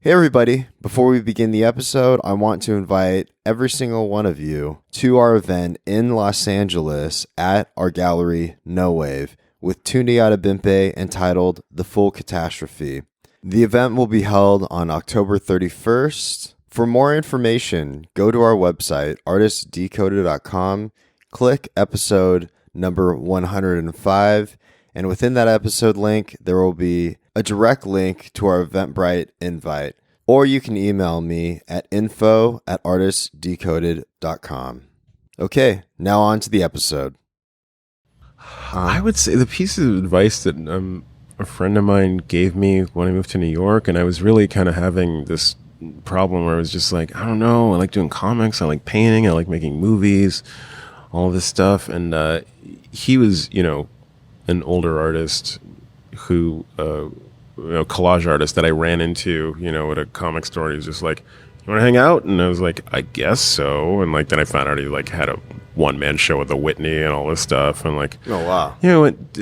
Hey everybody, before we begin the episode, I want to invite every single one of you to our event in Los Angeles at our gallery, No Wave, with Tunde Adebimpe entitled The Full Catastrophe. The event will be held on October 31st. For more information, go to our website, artistdecoded.com, click episode number 105, and within that episode link, there will be a direct link to our Eventbrite invite, or you can email me at info@artistdecoded.com. Okay, now on to the episode. I would say the piece of advice that a friend of mine gave me when I moved to New York, and I was really kind of having this problem where I was just like, I don't know, I like doing comics, I like painting, I like making movies, all this stuff. And he was, an older artist who, collage artist that I ran into, at a comic store. He was just like, "You want to hang out?" And I was like, "I guess so." And then I found out he had a one-man show at the Whitney and all this stuff. And Oh wow. And I would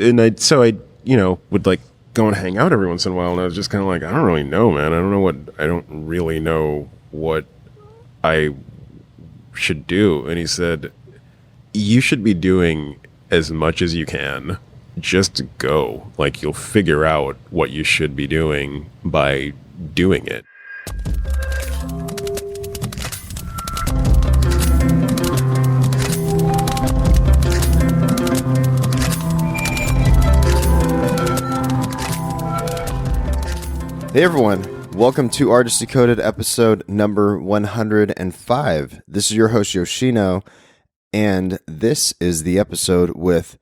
go and hang out every once in a while. And I was just kind of like, I don't really know, man. I don't really know what I should do. And he said, you should be doing as much as you can. Just go. You'll figure out what you should be doing by doing it. Hey everyone, welcome to Artist Decoded episode number 105. This is your host Yoshino, and this is the episode with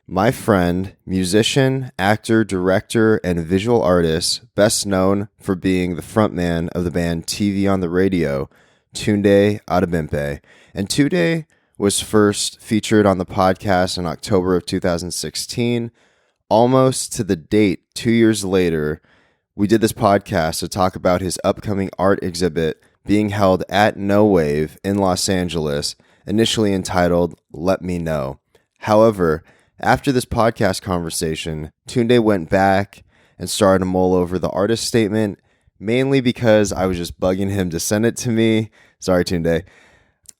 my friend, musician, actor, director, and visual artist, best known for being the frontman of the band TV on the Radio, Tunde Adebimpe. And Tunde was first featured on the podcast in October of 2016. Almost to the date, 2 years later, we did this podcast to talk about his upcoming art exhibit being held at No Wave in Los Angeles, initially entitled Let Me Know. However, after this podcast conversation, Tunde went back and started to mull over the artist statement, mainly because I was just bugging him to send it to me. Sorry, Tunde.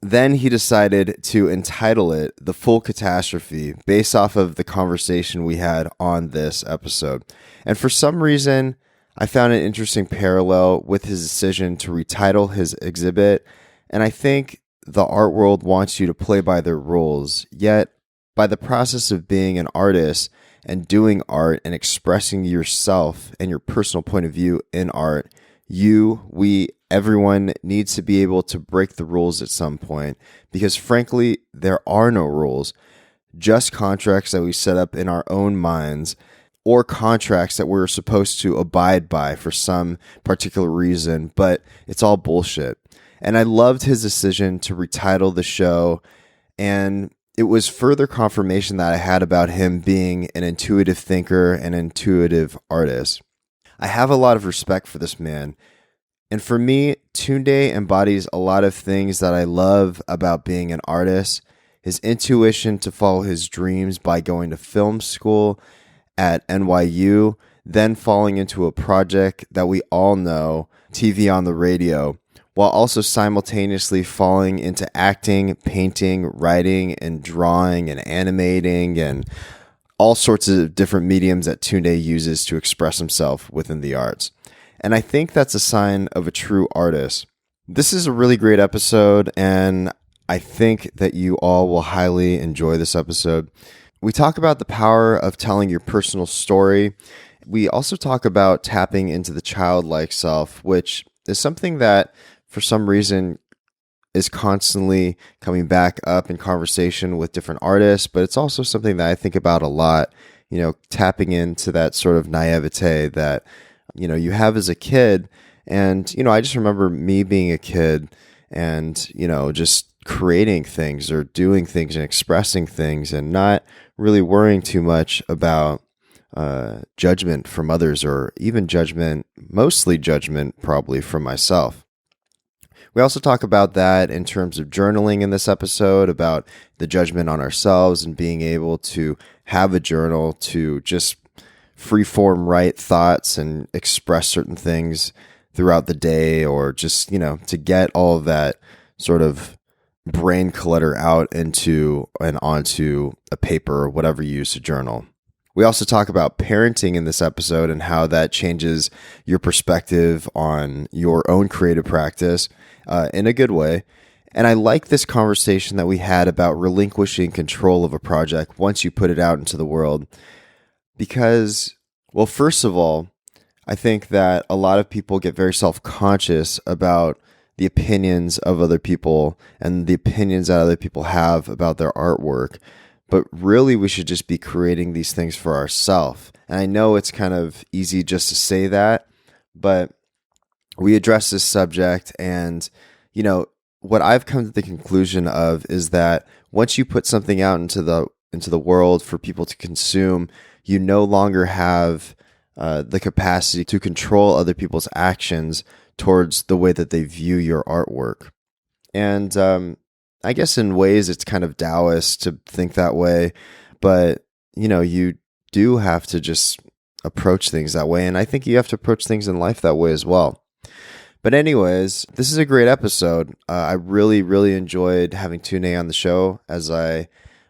Then he decided to entitle it The Full Catastrophe based off of the conversation we had on this episode. And for some reason, I found an interesting parallel with his decision to retitle his exhibit, and I think the art world wants you to play by their rules, yet by the process of being an artist and doing art and expressing yourself and your personal point of view in art, everyone needs to be able to break the rules at some point, because frankly, there are no rules, just contracts that we set up in our own minds, or contracts that we're supposed to abide by for some particular reason, but it's all bullshit. And I loved his decision to retitle the show, and it was further confirmation that I had about him being an intuitive thinker and intuitive artist. I have a lot of respect for this man. And for me, Tunde embodies a lot of things that I love about being an artist. His intuition to follow his dreams by going to film school at NYU, then falling into a project that we all know, TV on the Radio, while also simultaneously falling into acting, painting, writing, and drawing, and animating, and all sorts of different mediums that Tunde uses to express himself within the arts. And I think that's a sign of a true artist. This is a really great episode, and I think that you all will highly enjoy this episode. We talk about the power of telling your personal story. We also talk about tapping into the childlike self, which is something that for some reason is constantly coming back up in conversation with different artists, but it's also something that I think about a lot, tapping into that sort of naivete that, you have as a kid. And, I just remember me being a kid and, just creating things or doing things and expressing things and not really worrying too much about judgment from others, or even mostly judgment probably from myself. We also talk about that in terms of journaling in this episode, about the judgment on ourselves and being able to have a journal to just freeform write thoughts and express certain things throughout the day, or just, to get all of that sort of brain clutter out into and onto a paper or whatever you use to journal. We also talk about parenting in this episode and how that changes your perspective on your own creative practice in a good way. And I like this conversation that we had about relinquishing control of a project once you put it out into the world. Because, well, first of all, I think that a lot of people get very self-conscious about the opinions of other people and the opinions that other people have about their artwork. But really, we should just be creating these things for ourselves. And I know it's kind of easy just to say that, but we address this subject, and, what I've come to the conclusion of is that once you put something out into the world for people to consume, you no longer have the capacity to control other people's actions towards the way that they view your artwork. And I guess in ways it's kind of Taoist to think that way, but you do have to just approach things that way, and I think you have to approach things in life that way as well. But anyways, this is a great episode. I really, really enjoyed having Tunde on the show, as I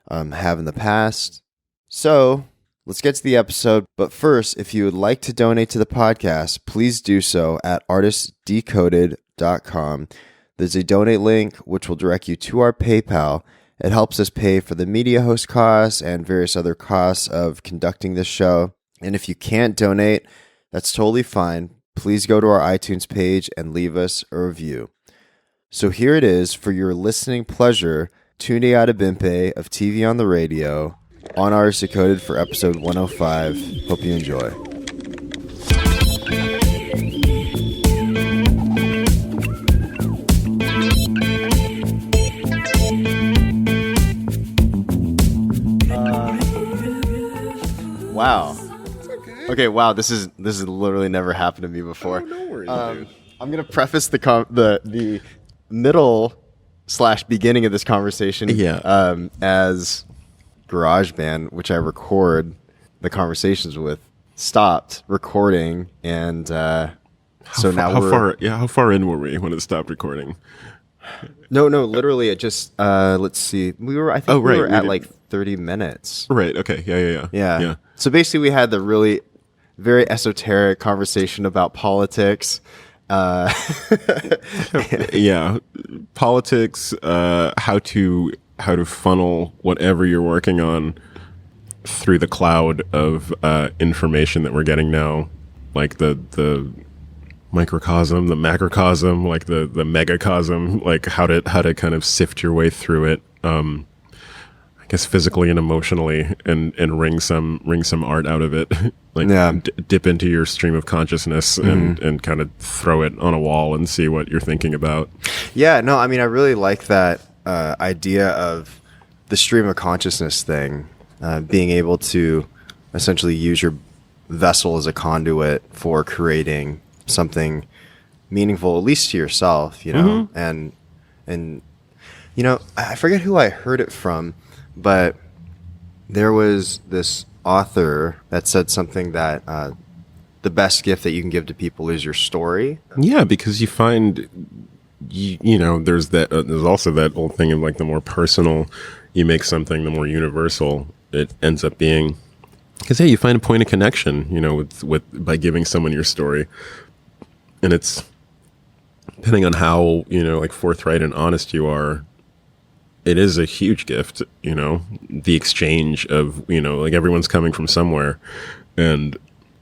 have in the past. So let's get to the episode. But first, if you would like to donate to the podcast, please do so at artistdecoded.com. There's a donate link which will direct you to our PayPal. It helps us pay for the media host costs and various other costs of conducting this show. And if you can't donate, that's totally fine. Please go to our iTunes page and leave us a review. So here it is for your listening pleasure, Tunde Adebimpe of TV on the Radio, on Artist Decoded for episode 105. Hope you enjoy. Wow. Okay, wow, this is literally never happened to me before. Oh, no worries, dude. I'm gonna preface the middle / beginning of this conversation as GarageBand, which I record the conversations with, stopped recording, and how far in were we when it stopped recording? No, literally it just let's see. We were at like 30 minutes. Right, okay. Yeah. So basically we had the really very esoteric conversation about politics. Yeah, politics, how to funnel whatever you're working on through the cloud of information that we're getting now, like the microcosm, the macrocosm, like the megacosm, like how to kind of sift your way through it. I guess physically and emotionally, and wring some art out of it, like dip into your stream of consciousness and kind of throw it on a wall and see what you're thinking about. Yeah, no, I mean, I really like that idea of the stream of consciousness thing, being able to essentially use your vessel as a conduit for creating something meaningful, at least to yourself, and I forget who I heard it from, but there was this author that said something that the best gift that you can give to people is your story. Yeah, because you find, there's also that old thing of like the more personal you make something, the more universal it ends up being. Because you find a point of connection, with by giving someone your story, and it's depending on how like forthright and honest you are. It is a huge gift, the exchange of, like everyone's coming from somewhere, and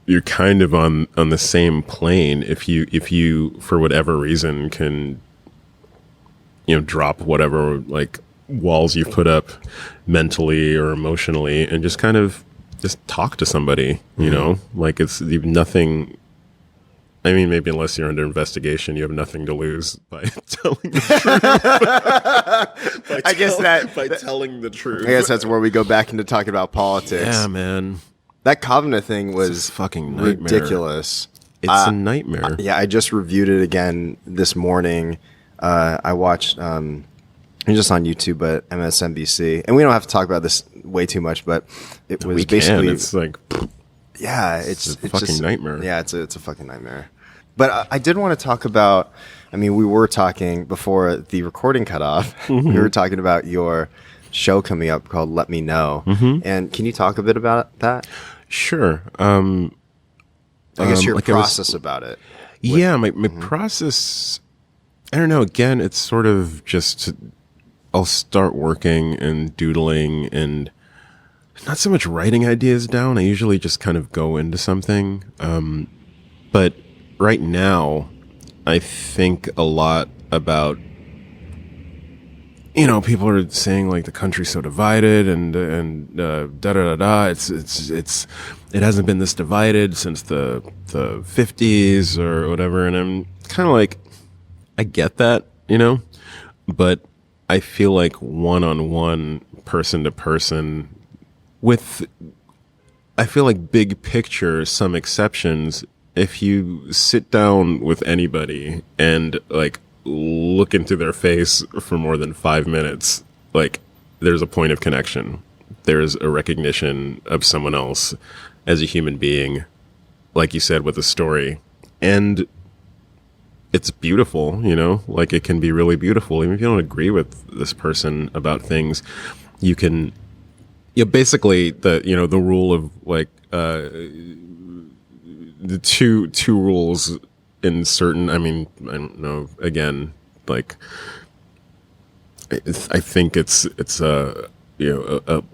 you're kind of on the same plane. If you for whatever reason can, drop whatever like walls you've put up mentally or emotionally and just kind of just talk to somebody, like it's nothing. I mean, maybe unless you're under investigation, you have nothing to lose by telling the truth. By telling the truth. I guess that's where we go back into talking about politics. Yeah, man. That Covenant thing was fucking nightmare. Ridiculous. It's a nightmare. I just reviewed it again this morning. I watched, just on YouTube, but MSNBC. And we don't have to talk about this way too much, but it was basically... It's like... Yeah, it's a fucking just, nightmare. Yeah, it's a fucking nightmare. But I did want to talk about, I mean, we were talking before the recording cut off, we were talking about your show coming up called Let Me Know. And can you talk a bit about that? Sure. I guess your process about it. Yeah, my process, I don't know, again, it's sort of just, I'll start working and doodling and not so much writing ideas down. I usually just kind of go into something. But right now, I think a lot about, you know, people are saying like the country's so divided and da da da da. It hasn't been this divided since the 50s or whatever. And I'm kind of like, I get that, you know, but I feel like one-on-one, person to person, I feel like big picture, some exceptions. If you sit down with anybody and like look into their face for more than 5 minutes, like there's a point of connection. There's a recognition of someone else as a human being, like you said, with a story. And it's beautiful, you know, like it can be really beautiful. Even if you don't agree with this person about things, you can, basically the rule of like, the two rules in certain, I mean, I don't know, again, like, I think it's a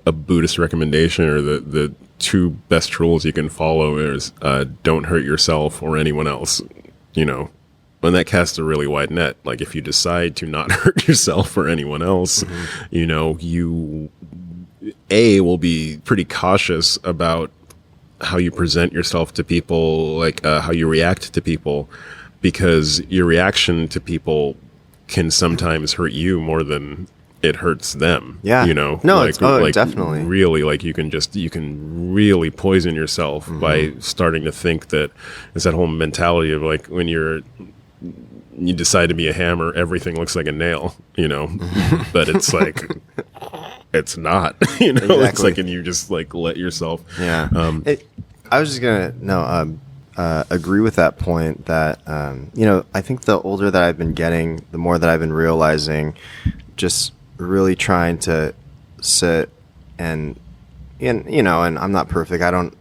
Buddhist recommendation, or the two best rules you can follow is, don't hurt yourself or anyone else, you know, and that casts a really wide net. Like if you decide to not hurt yourself or anyone else, you know, you will be pretty cautious about how you present yourself to people, like how you react to people, because your reaction to people can sometimes hurt you more than it hurts them. Yeah. You know? No, like definitely. Really, like you can really poison yourself by starting to think that it's that whole mentality of like when you decide to be a hammer, everything looks like a nail, you know, but it's like, it's not, you know, exactly. It's like, and you just like let yourself. Yeah. I was just going to, agree with that point that, you know, I think the older that I've been getting, the more that I've been realizing, just really trying to sit and you know, and I'm not perfect. I don't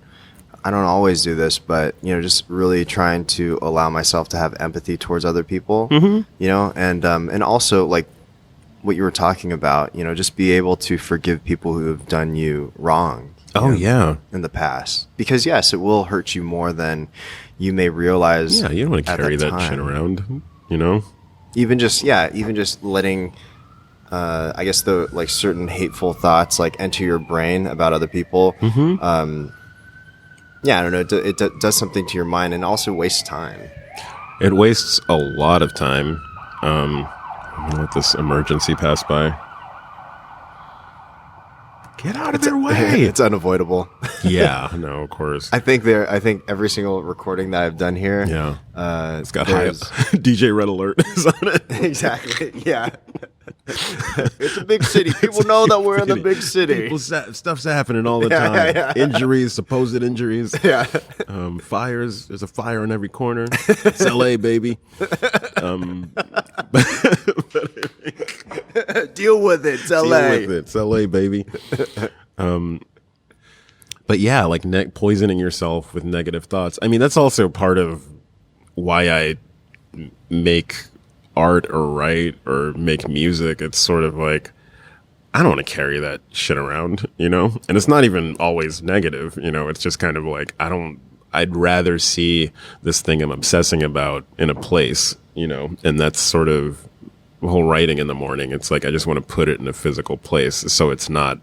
always do this, but, you know, just really trying to allow myself to have empathy towards other people, you know, and also like what you were talking about, you know, just be able to forgive people who have done you wrong. Oh, yeah. In the past. Because, yes, it will hurt you more than you may realize. Yeah, you don't want to carry that shit around, you know? Even just letting, I guess, the like certain hateful thoughts like enter your brain about other people. Yeah, I don't know. It does something to your mind and also wastes time. It wastes a lot of time. I'm going to let this emergency pass by. Get out of their way. It's unavoidable. Yeah, no, of course. I think every single recording that I've done here. Yeah. It's got high DJ Red Alert is on it. Exactly. Yeah. It's a big city. People know that we're in the big city. Stuff's happening all the time. Yeah. Injuries, supposed injuries. Yeah. Fires. There's a fire in every corner. It's LA, baby. Deal with it. It's LA. Deal with it. It's LA, baby. But yeah, like poisoning yourself with negative thoughts. I mean, that's also part of why I make art or write or make music. It's sort of like, I don't want to carry that shit around, you know? And it's not even always negative, you know? It's just kind of like, I'd rather see this thing I'm obsessing about in a place, you know? And that's sort of the whole writing in the morning. It's like, I just want to put it in a physical place so it's not,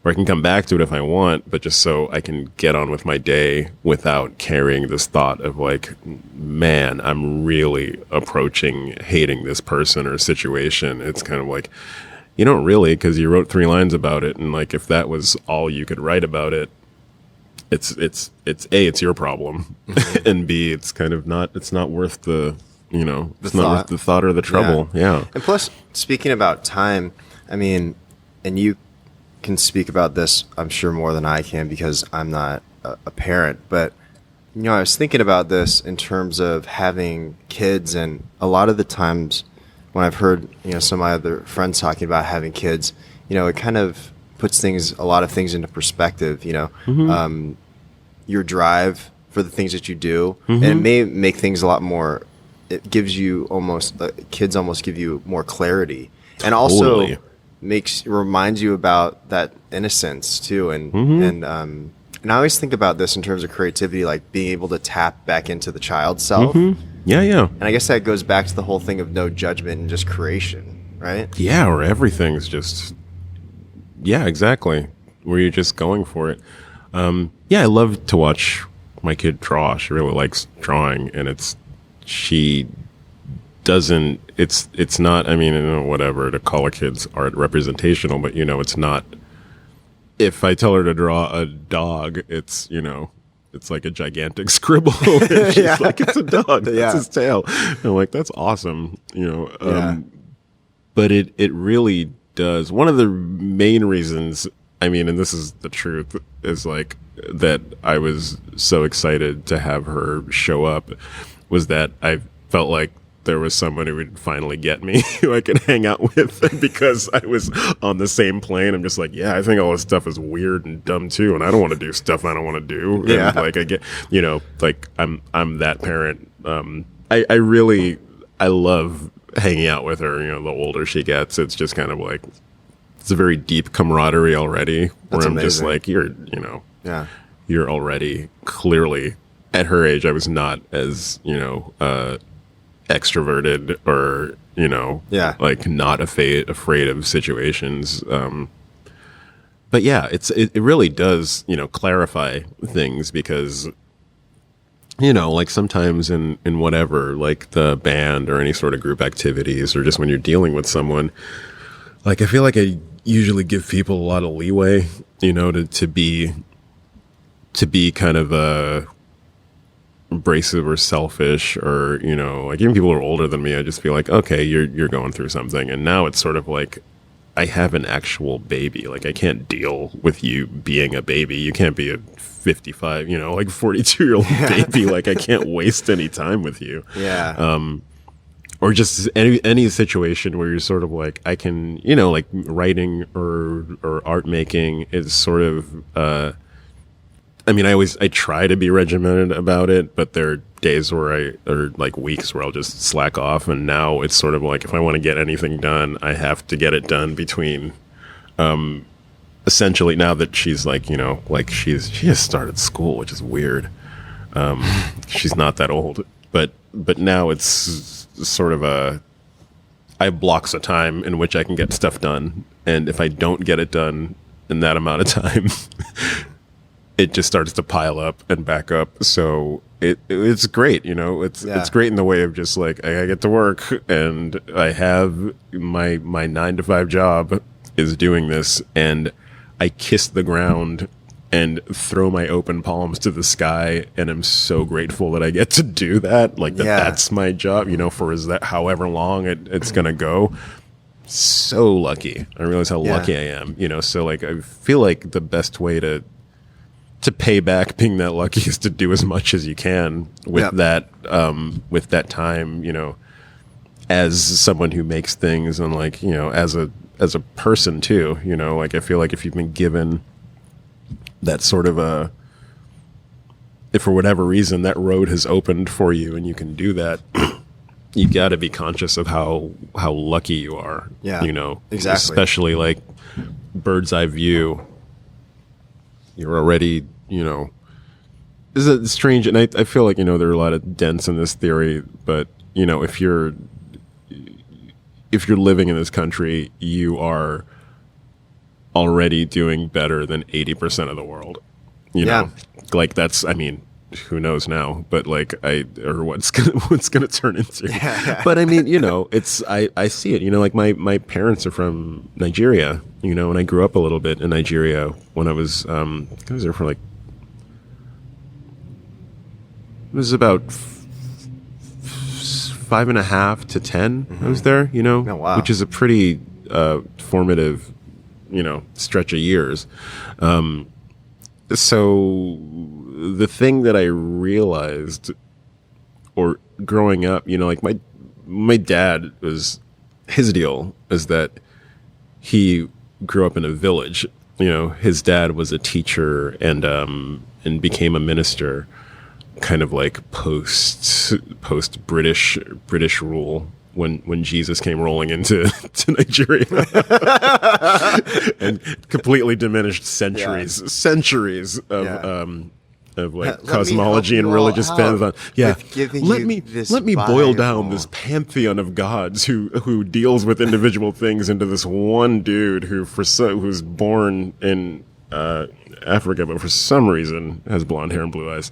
or I can come back to it if I want, but just so I can get on with my day without carrying this thought of like, man, I'm really approaching hating this person or situation. It's kind of like, you don't really, because you wrote 3 lines about it, and like if that was all you could write about it, it's A, it's your problem, and B, it's kind of not worth the, you know, it's not worth the thought or the trouble. Yeah. And plus, speaking about time, I mean, and you can speak about this, I'm sure, more than I can because I'm not a parent, but I was thinking about this in terms of having kids, and a lot of the times when I've heard, some of my other friends talking about having kids, it kind of puts a lot of things into perspective, your drive for the things that you do, and it may make things a lot more, it gives you kids almost give you more clarity, and also reminds you about that innocence too, and I always think about this in terms of creativity, like being able to tap back into the child self. Yeah. And I guess that goes back to the whole thing of no judgment and just creation, right? Yeah, or everything's just, yeah, exactly. Where you're just going for it. Yeah, I love to watch my kid draw. She really likes drawing, and it's not, I mean, whatever, to call a kid's art representational, but, it's not. If I tell her to draw a dog, it's, it's like a gigantic scribble. And she's like, it's a dog. That's his tail. And I'm like, that's awesome. But it really does. One of the main reasons, I mean, and this is the truth, is like that I was so excited to have her show up was that I felt like there was someone who would finally get me, who I could hang out with, because I was on the same plane. I'm just like, yeah, I think all this stuff is weird and dumb too, and I don't want to do stuff I don't want to do. Yeah. And like I get, like I'm that parent. I love hanging out with her. The older she gets, it's just kind of like it's a very deep camaraderie already. That's where I'm amazing. just like, you're already clearly at her age. I was not as extroverted or like not afraid of situations, but yeah, it really does clarify things, because like sometimes in whatever, like the band or any sort of group activities, or just when you're dealing with someone, like I feel like I usually give people a lot of leeway to be kind of abrasive or selfish, or like even people who are older than me, I just feel like, okay, you're going through something, and now it's sort of like I have an actual baby. Like I can't deal with you being a baby. You can't be a 55, like 42-year-old baby. Like I can't waste any time with you. Or just any situation where you're sort of like, I can, like writing or art making is sort of I mean, I try to be regimented about it, but there are days or like weeks where I'll just slack off. And now it's sort of like, if I want to get anything done, I have to get it done between, essentially now that she's like, like she has started school, which is weird. She's not that old, but now it's sort of I have blocks of time in which I can get stuff done. And if I don't get it done in that amount of time, it just starts to pile up and back up. So it's great, it's great in the way of just like, I get to work and I have my 9-to-5 job is doing this, and I kiss the ground and throw my open palms to the sky, and I'm so grateful that I get to do that. Like that's my job, for however long it's going to go. So lucky. I realize how lucky I am, so like I feel like the best way to pay back being that lucky is to do as much as you can with that time, as someone who makes things, and like, as a person too, like I feel like if you've been given that sort of if for whatever reason that road has opened for you and you can do that, you got to be conscious of how lucky you are. Exactly. Especially like bird's eye view. You're already, is it strange? And I feel like, there are a lot of dents in this theory, but, if you're living in this country, you are already doing better than 80% of the world. You know, like that's, I mean, who knows now, but like or what's gonna turn into. But I mean, it's, I see it, like my parents are from Nigeria, and I grew up a little bit in Nigeria when I was there for like, it was about 5.5 to 10. I was there, Oh, wow. which is a pretty formative, stretch of years. So the thing that I realized, or growing up, like my dad his deal is that he grew up in a village. His dad was a teacher and became a minister, kind of like post British rule when Jesus came rolling into to Nigeria and completely diminished centuries of like cosmology and religious pantheon. Yeah, let me boil down this pantheon of gods who deals with individual things into this one dude who's born in Africa, but for some reason has blonde hair and blue eyes.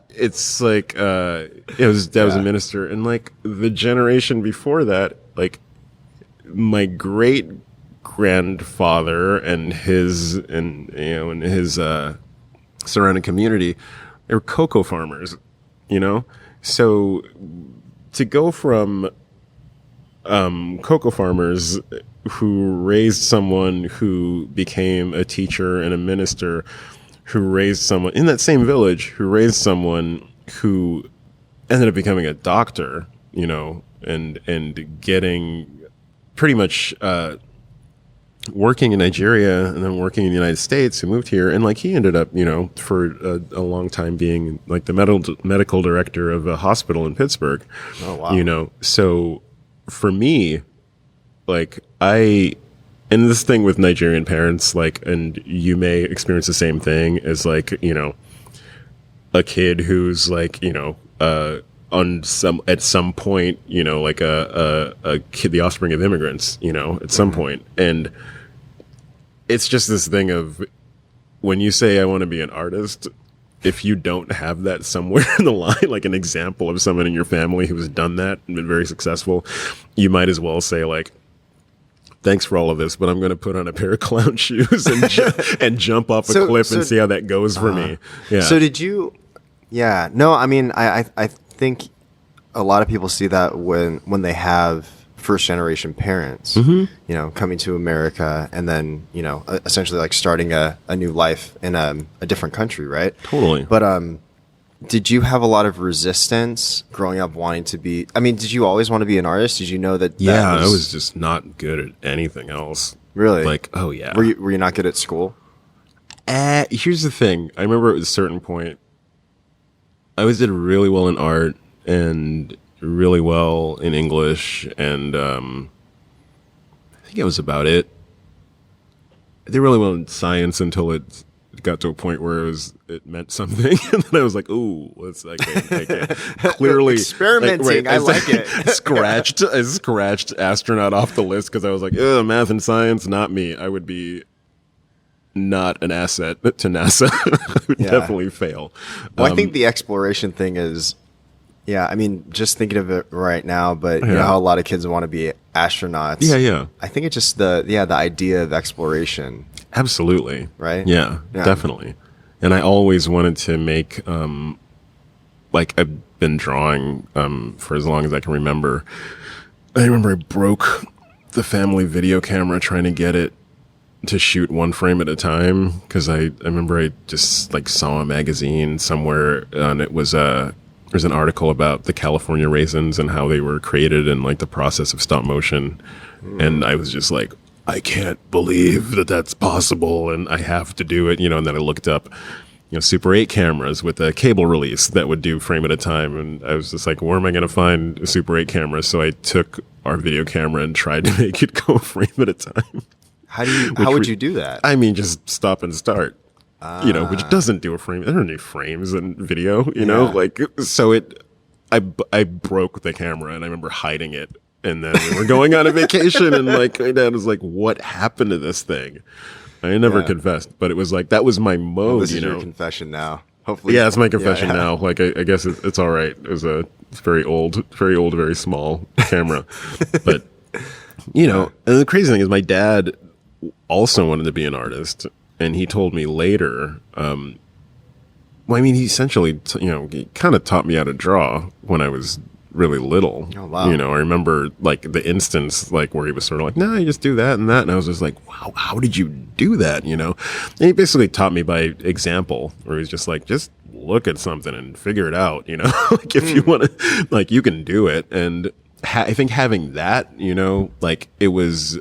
It's like his dad was a minister, and like the generation before that, like my great grandfather and his surrounding community, they were cocoa farmers. So to go from cocoa farmers who raised someone who became a teacher and a minister, who raised someone in that same village, who raised someone who ended up becoming a doctor, and getting pretty much working in Nigeria and then working in the United States, who moved here. And like he ended up, for a long time being like the medical director of a hospital in Pittsburgh. Oh, wow. So for me, like and this thing with Nigerian parents, like, and you may experience the same thing as like, a kid who's like, at some point, like a kid, the offspring of immigrants, at some point. And it's just this thing of when you say, I want to be an artist, if you don't have that somewhere in the line, like an example of someone in your family who's done that and been very successful, you might as well say like, thanks for all of this, but I'm going to put on a pair of clown shoes and jump off a cliff and see how that goes for me. Yeah. So did you? Yeah. No, I mean, I think a lot of people see that when they have first generation parents, coming to America and then, essentially like starting a new life in a different country, right? Totally. But did you have a lot of resistance growing up wanting to be? I mean, did you always want to be an artist? Did you know that? Yeah, I was just not good at anything else. Really? Like, oh yeah. Were you not good at school? Here's the thing. I remember at a certain point, I always did really well in art and really well in English, and I think that was about it. I did really well in science until it got to a point where it meant something, and then I was like, "Ooh, let's like clearly experimenting." Like, I like it. I scratched astronaut off the list because I was like, "Ugh, math and science, not me. I would be not an asset to NASA. I would definitely fail." Well, I think the exploration thing is, I mean, just thinking of it right now, but you know how a lot of kids want to be astronauts. Yeah. I think it's just the idea of exploration. Absolutely. Right? Yeah, definitely. And I always wanted to make, like I've been drawing for as long as I can remember. I remember I broke the family video camera trying to get it to shoot one frame at a time, because I remember I just like saw a magazine somewhere, and it was there's an article about the California raisins and how they were created and like the process of stop motion. And I was just like, I can't believe that that's possible, and I have to do it, and then I looked up, Super 8 cameras with a cable release that would do frame at a time. And I was just like, where am I going to find a Super 8 camera? So I took our video camera and tried to make it go frame at a time. How would you do that? I mean, just stop and start. Which doesn't do a frame. There are no frames in video, like, so I broke the camera, and I remember hiding it. And then we were going on a vacation, and like my dad was like, "What happened to this thing?" I never confessed, but it was like, that was my mode. Well, this is your confession now. Hopefully. Yeah, it's my confession now. Like, I guess it's all right. It was it's very old, very small camera. But, and the crazy thing is my dad also wanted to be an artist. And he told me later, he essentially, he kind of taught me how to draw when I was really little. Oh, wow. You know, I remember like the instance like where he was sort of like, no, you just do that and that. And I was just like, wow, how did you do that? You know, and he basically taught me by example, where he's just like, just look at something and figure it out. You know, like if you want to, like you can do it. And I think having that, you know, like it was,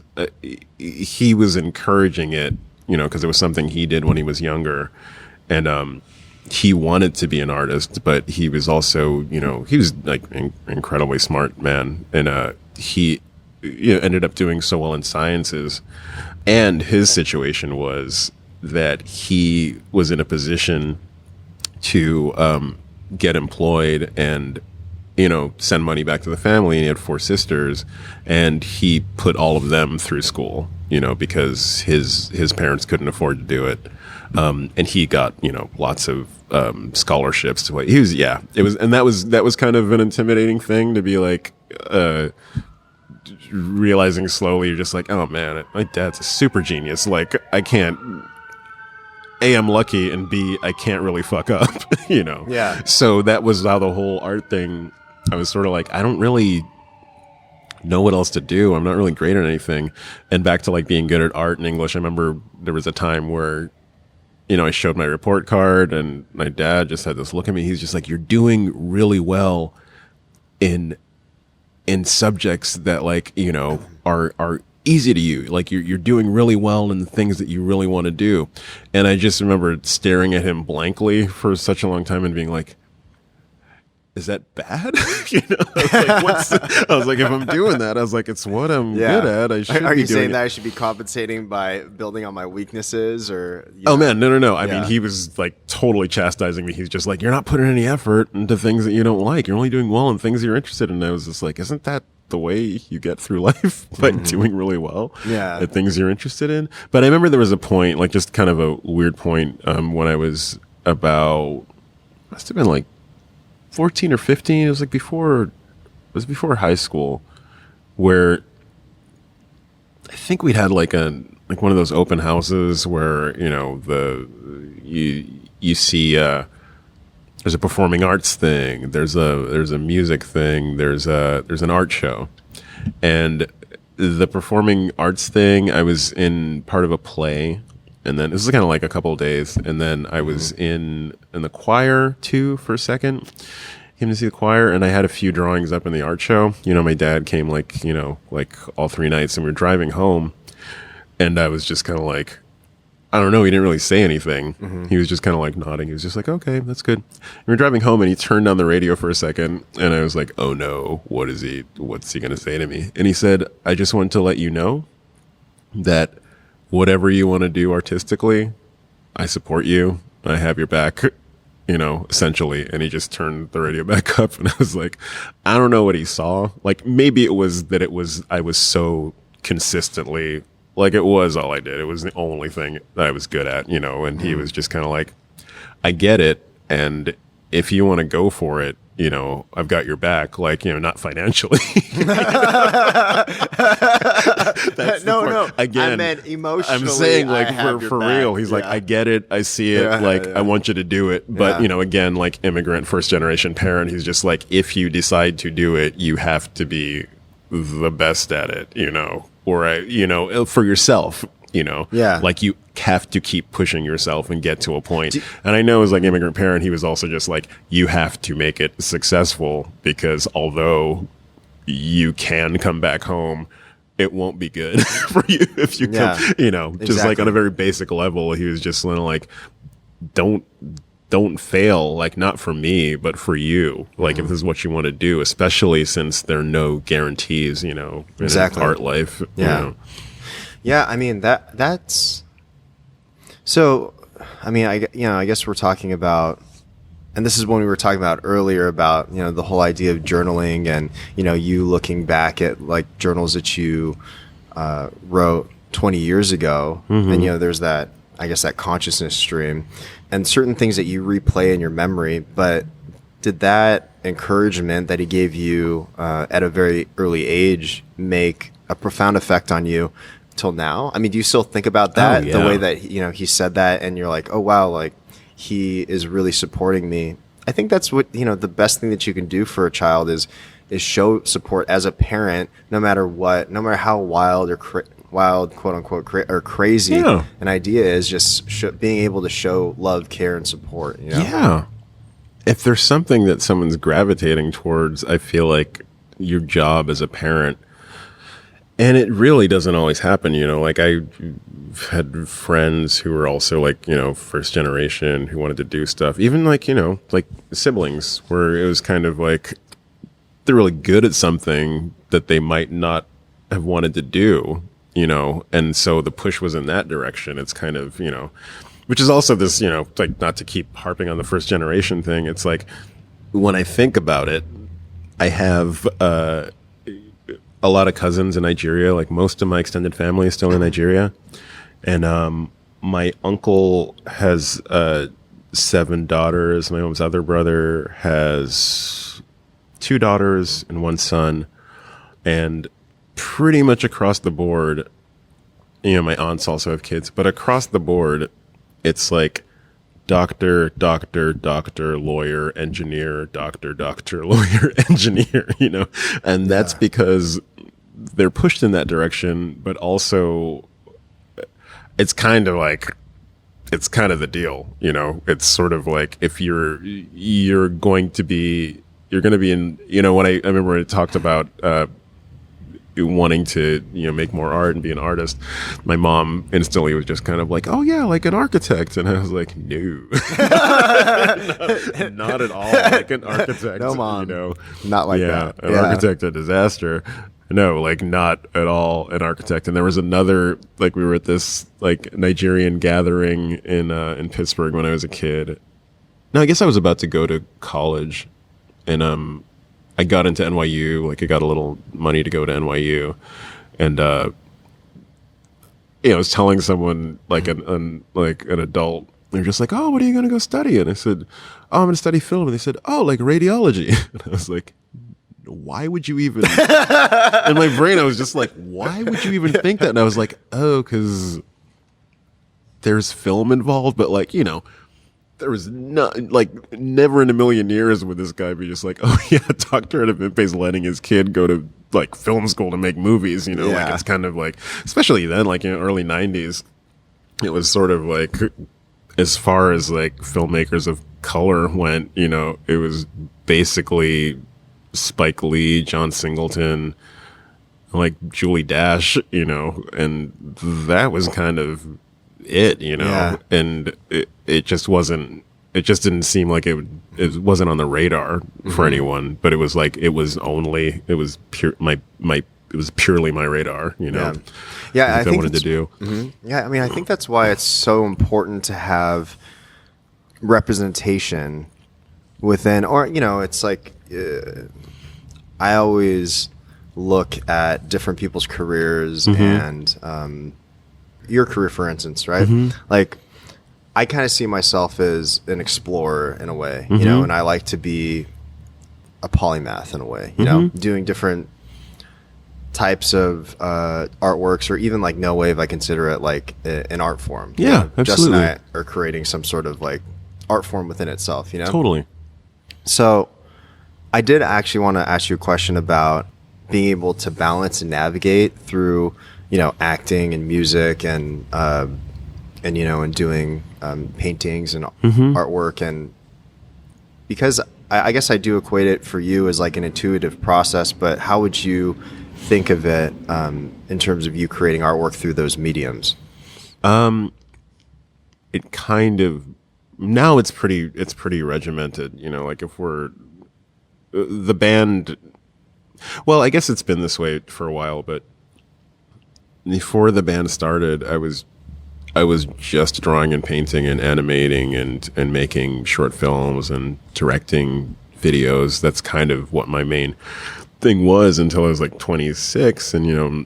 he was encouraging it, you know, because it was something he did when he was younger. And, he wanted to be an artist, but he was also, you know, he was like an incredibly smart man. And, he ended up doing so well in sciences. And his situation was that he was in a position to, get employed and, you know, send money back to the family. And he had 4 sisters, and he put all of them through school, you know, because his parents couldn't afford to do it. And he got, you know, lots of, scholarships to what he was, it was, and that was kind of an intimidating thing to be like, realizing slowly, you're just like, oh man, my dad's a super genius. Like I can't, A, I'm lucky, and B, I can't really fuck up, you know? Yeah. So that was how the whole art thing, I was sort of like, I don't really know what else to do. I'm not really great at anything. And back to like being good at art and English, I remember there was a time where, you know, I showed my report card and my dad just had this look at me. He's just like, you're doing really well in subjects that like, you know, are easy to you. Like you're doing really well in the things that you really want to do. And I just remember staring at him blankly for such a long time and being like, is that bad? You know, I was like, if I'm doing that, I was like, it's what I'm good at. I should. Are be you doing saying it. that I should be compensating by building on my weaknesses, or? Oh man, no. I mean, he was like totally chastising me. He's just like, you're not putting any effort into things that you don't like. You're only doing well in things you're interested in. And I was just like, isn't that the way you get through life? By doing really well at things you're interested in? But I remember there was a point, like just kind of a weird point, when I was about, must have been like 14 or 15. It was like before high school, where I think we'd had like one of those open houses where, you know, you see, there's a performing arts thing, there's a music thing, there's an art show. And the performing arts thing, I was in part of a play, and then this was kind of like a couple of days, and then I was in the choir too for a second. Came to see the choir, and I had a few drawings up in the art show. You know, my dad came like, you know, like all 3 nights, and we were driving home, and I was just kind of like, I don't know, he didn't really say anything. He was just kind of like nodding. He was just like, okay, that's good. We were driving home, and he turned down the radio for a second, and I was like, oh no, what's he going to say to me? And he said, I just wanted to let you know that whatever you want to do artistically, I support you. I have your back, you know, essentially. And he just turned the radio back up, and I was like, I don't know what he saw. Like maybe it was that I was so consistently, like it was all I did. It was the only thing that I was good at, you know, and he was just kind of like, I get it. And if you want to go for it, you know, I've got your back, like, you know, not financially. No. Again, I meant emotionally. I'm saying, like, for back. real. He's like, I get it. I see it. I want you to do it. But, you know, again, like immigrant, first generation parent, he's just like, if you decide to do it, you have to be the best at it, you know, or, you know, for yourself. You know, like you have to keep pushing yourself and get to a point. And I know as like immigrant parent, he was also just like, you have to make it successful, because although you can come back home, it won't be good for you if you come, you know, just like on a very basic level. He was just like, don't fail, like not for me, but for you. Like if this is what you want to do, especially since there are no guarantees, you know, in art life. You know. Yeah, I mean that's so. I mean, I guess we're talking about, and this is when we were talking about earlier about, you know, the whole idea of journaling, and, you know, you looking back at like journals that you wrote 20 years ago, and, you know, there's that, I guess, that consciousness stream and certain things that you replay in your memory. But did that encouragement that he gave you at a very early age make a profound effect on you till now? I mean, do you still think about that, the way that, you know, he said that, and you're like, oh wow, like he is really supporting me? I think that's what, the best thing that you can do for a child is show support as a parent, no matter what, no matter how wild or wild, quote unquote, or crazy an idea is, just being able to show love, care, and support. Yeah. If there's something that someone's gravitating towards, I feel like your job as a parent, and it really doesn't always happen, like I had friends who were also like, first generation who wanted to do stuff, even like, like siblings, where it was kind of like they're really good at something that they might not have wanted to do, and so the push was in that direction. It's kind of, which is also this, like, not to keep harping on the first generation thing. It's like, when I think about it, I have a lot of cousins in Nigeria. Like, most of my extended family is still in Nigeria. And my uncle has 7 daughters. My mom's other brother has 2 daughters and 1 son. And pretty much across the board, my aunts also have kids, but across the board, it's like doctor, lawyer, engineer, doctor, lawyer, engineer, and that's because they're pushed in that direction, but also it's kind of the deal, it's sort of like, if you're going to be in, when I remember when I talked about, wanting to make more art and be an artist, my mom instantly was just kind of like, oh yeah, like an architect, and I was like, no. not at all like an architect. No, Mom, not like that. An architect, a disaster. No, like, not at all an architect. And there was another, like, we were at this like Nigerian gathering in Pittsburgh when I was a kid. No, I guess I was about to go to college, and I got into NYU, like I got a little money to go to NYU, and I was telling someone, like an adult, they're just like, oh, what are you going to go study? And I said, oh, I'm going to study film. And they said, oh, like radiology. And I was like, why would you even? In my brain, I was just like, why would you even think that? And I was like, oh, because there's film involved, but like, there was never in a million years would this guy be just like, oh yeah, Dr. Adebimpe's letting his kid go to like film school to make movies, like, it's kind of like, especially then, like, early 90s, it was sort of like, as far as like filmmakers of color went, it was basically Spike Lee, John Singleton, like Julie Dash, and that was kind of it, and it just wasn't, it just didn't seem like it wasn't on the radar for anyone, but it was like, it was purely my radar, I think wanted to do. Mm-hmm. Yeah. I mean, I think that's why it's so important to have representation within, or, it's like, I always look at different people's careers and, your career, for instance, right? Like, I kind of see myself as an explorer in a way, and I like to be a polymath in a way, doing different types of artworks, or even like no wave, I consider it like an art form. Yeah, absolutely. Justin and I are creating some sort of like art form within itself, Totally. So I did actually want to ask you a question about being able to balance and navigate through, acting and music and doing paintings and artwork, and because I guess I do equate it for you as like an intuitive process, but how would you think of it in terms of you creating artwork through those mediums? It kind of, now it's pretty regimented, like if we're the band, well, I guess it's been this way for a while, but before the band started, I was just drawing and painting and animating and making short films and directing videos. That's kind of what my main thing was until I was like 26, and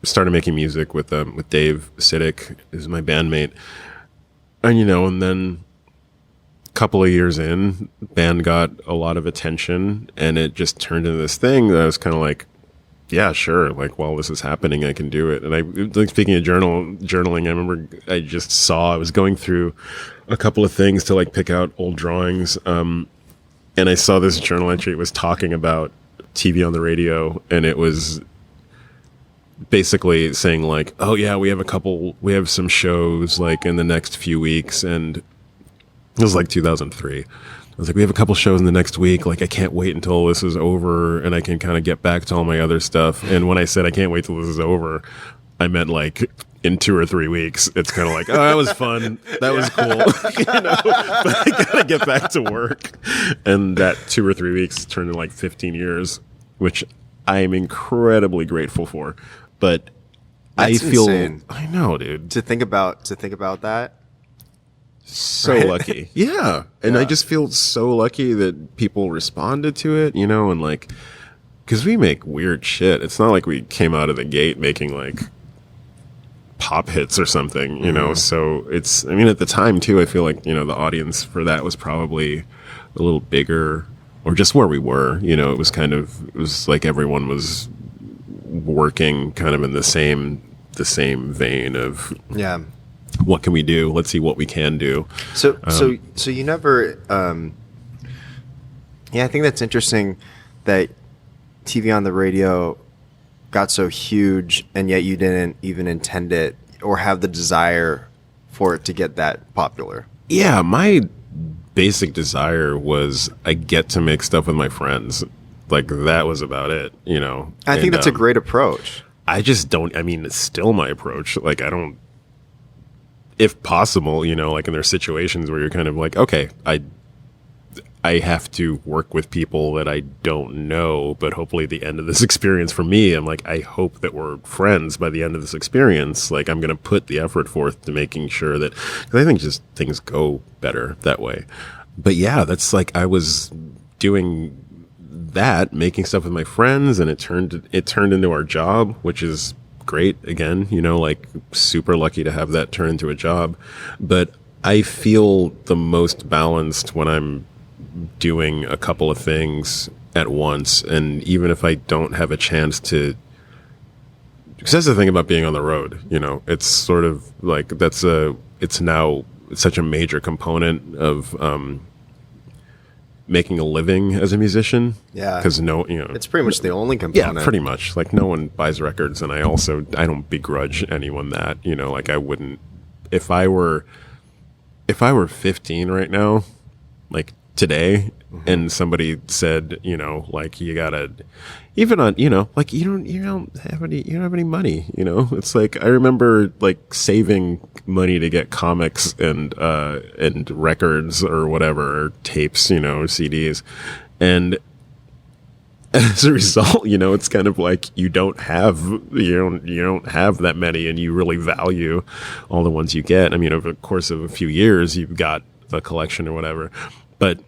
started making music with Dave Siddick, who's my bandmate, and then a couple of years in, band got a lot of attention, and it just turned into this thing that I was kind of like, yeah, sure. Like while this is happening, I can do it. And I, like, speaking of journaling, I remember I was going through a couple of things to like pick out old drawings. And I saw this journal entry. It was talking about TV on the radio, and it was basically saying like, oh yeah, we have some shows like in the next few weeks. And it was like 2003. I was like, we have a couple shows in the next week. Like, I can't wait until this is over and I can kind of get back to all my other stuff. And when I said I can't wait till this is over, I meant like in 2 or 3 weeks. It's kind of like, oh, that was fun. That was cool. But I got to get back to work. And that 2 or 3 weeks turned into like 15 years, which I am incredibly grateful for. But That's I feel, insane. I know, dude. To think about that. So Right? lucky. Yeah. And Yeah. I just feel so lucky that people responded to it, and like, cause we make weird shit. It's not like we came out of the gate making like pop hits or something, So it's, I mean, at the time too, I feel like, the audience for that was probably a little bigger, or just where we were, it was like everyone was working kind of in the same vein of, Yeah. what can we do? Let's see what we can do. So you never, I think that's interesting that TV on the radio got so huge, and yet you didn't even intend it or have the desire for it to get that popular. Yeah, my basic desire was I get to make stuff with my friends. Like, that was about it, I think that's a great approach. I just don't, I mean, it's still my approach. Like, I don't, if possible, like, and there's situations where you're kind of like, okay, I have to work with people that I don't know, but hopefully at the end of this experience for me, I'm like, I hope that we're friends by the end of this experience. Like, I'm going to put the effort forth to making sure that, because I think just things go better that way. But yeah, that's like, I was doing that, making stuff with my friends, and it turned into our job, which is great. Again, like, super lucky to have that turn into a job. But I feel the most balanced when I'm doing a couple of things at once. And even if I don't have a chance to, because that's the thing about being on the road, it's sort of like, it's now such a major component of, making a living as a musician. Yeah. Because It's pretty much the only component. yeah, pretty much. Like, no one buys records, and I don't begrudge anyone that, like, I wouldn't, if I were 15 right now, like today, and somebody said, like, you gotta, even on, like, you don't have any money, it's like, I remember like saving money to get comics and records or whatever, or tapes, CDs. And as a result, it's kind of like you don't have that many, and you really value all the ones you get. I mean, over the course of a few years, you've got a collection or whatever. But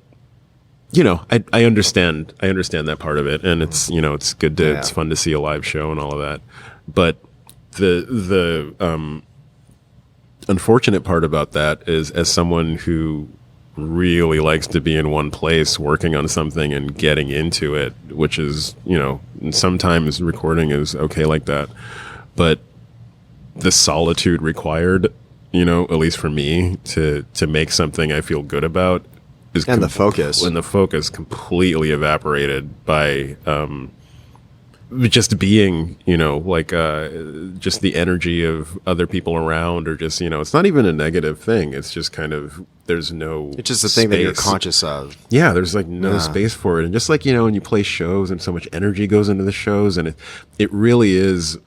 I understand that part of it, and it's it's good to it's fun to see a live show and all of that. But the unfortunate part about that is, as someone who really likes to be in one place working on something and getting into it, which is, sometimes recording is okay like that, but the solitude required, at least for me, to make something I feel good about is, and the focus completely evaporated by just being, just the energy of other people around, or just, it's not even a negative thing. It's just kind of, there's no, it's just the thing that you're conscious of. Yeah, there's like no space for it. And just like, when you play shows and so much energy goes into the shows, and it really is,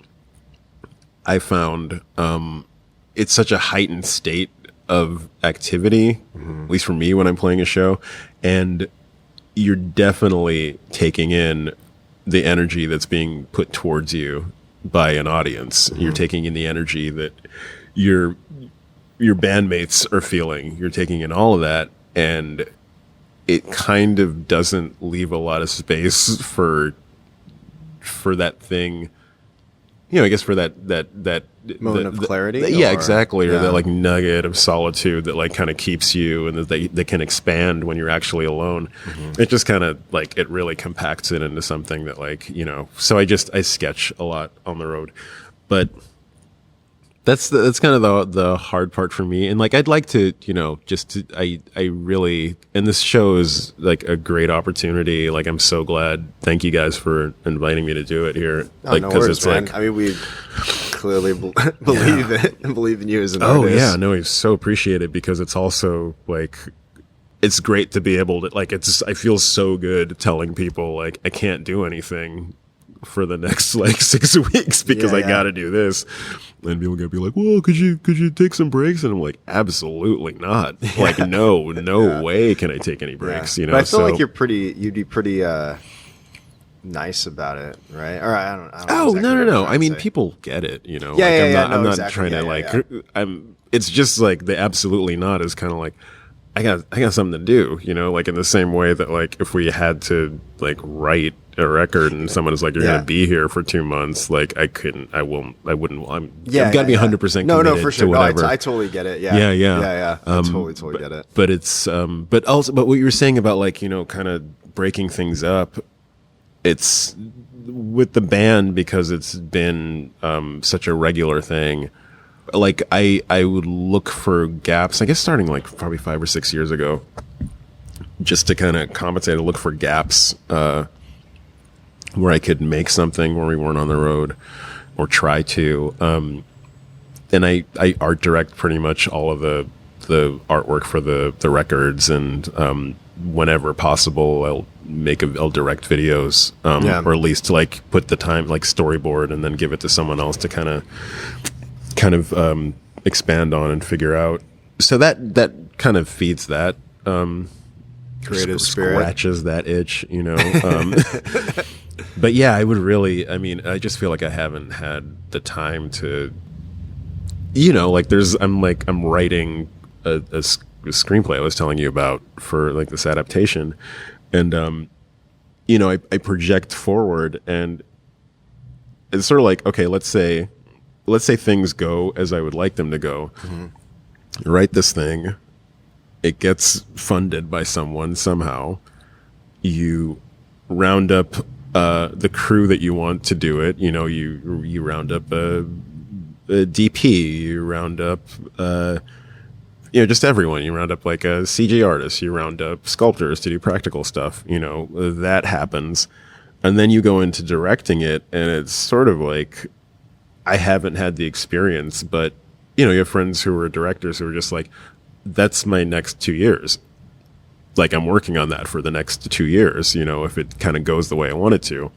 I found, it's such a heightened state of activity, at least for me when I'm playing a show, and you're definitely taking in the energy that's being put towards you by an audience. You're taking in the energy that your bandmates are feeling. You're taking in all of that, and it kind of doesn't leave a lot of space for that thing, I guess, for that moment of clarity. Yeah, exactly. Or that like nugget of solitude that like kind of keeps you, and that they can expand when you're actually alone. It just kind of like, it really compacts it into something that like, you know, so I sketch a lot on the road, but that's kind of the hard part for me. And like, I'd like to, you know, I really, and this show is like a great opportunity. Like, I'm so glad. Thank you guys for inviting me to do it here. Like, no worries, it's man. Like, I mean, we clearly believe in you as an artist. Oh yeah, no, we so appreciate it, because it's also like, it's great to be able to like, I feel so good telling people like, I can't do anything for the next like 6 weeks because I got to do this. And people gonna be like, well, could you take some breaks? And I'm like, absolutely not. Like, no way can I take any breaks. You know, but I feel like you'd be pretty nice about it, right? Or I don't oh, exactly no. I mean, people get it, you know. I'm not trying to like, it's just like the absolutely not is kind of like, I got something to do, you know, like in the same way that like if we had to like write a record and someone is like, you're going to be here for 2 months, like I've got to be 100% committed no, for sure. to whatever. No, I totally get it. Yeah. I totally get it. But it's, but what you were saying about like, you know, kind of breaking things up, it's with the band, because it's been such a regular thing. Like I would look for gaps, I guess starting like probably 5 or 6 years ago, just to kind of compensate and look for gaps where I could make something where we weren't on the road, or try to. And I art direct pretty much all of the artwork for the records, and whenever possible, I'll direct videos, or at least like put the time, like storyboard, and then give it to someone else to kind of expand on and figure out. So that kind of feeds that creative spirit, scratches that itch, you know. But yeah, I would really, I mean, I just feel like I haven't had the time to, you know, like I'm writing a screenplay I was telling you about for like this adaptation, and you know, I project forward, and it's sort of like, okay, let's say things go as I would like them to go. Write this thing, it gets funded by someone somehow, you round up the crew that you want to do it, you know, you round up a DP, you round up you know, just everyone, you round up like a CG artist, you round up sculptors to do practical stuff, you know, that happens, and then you go into directing it, and it's sort of like, I haven't had the experience, but you know, you have friends who are directors who are just like, that's my next 2 years. Like, I'm working on that for the next 2 years, you know, if it kind of goes the way I want it to.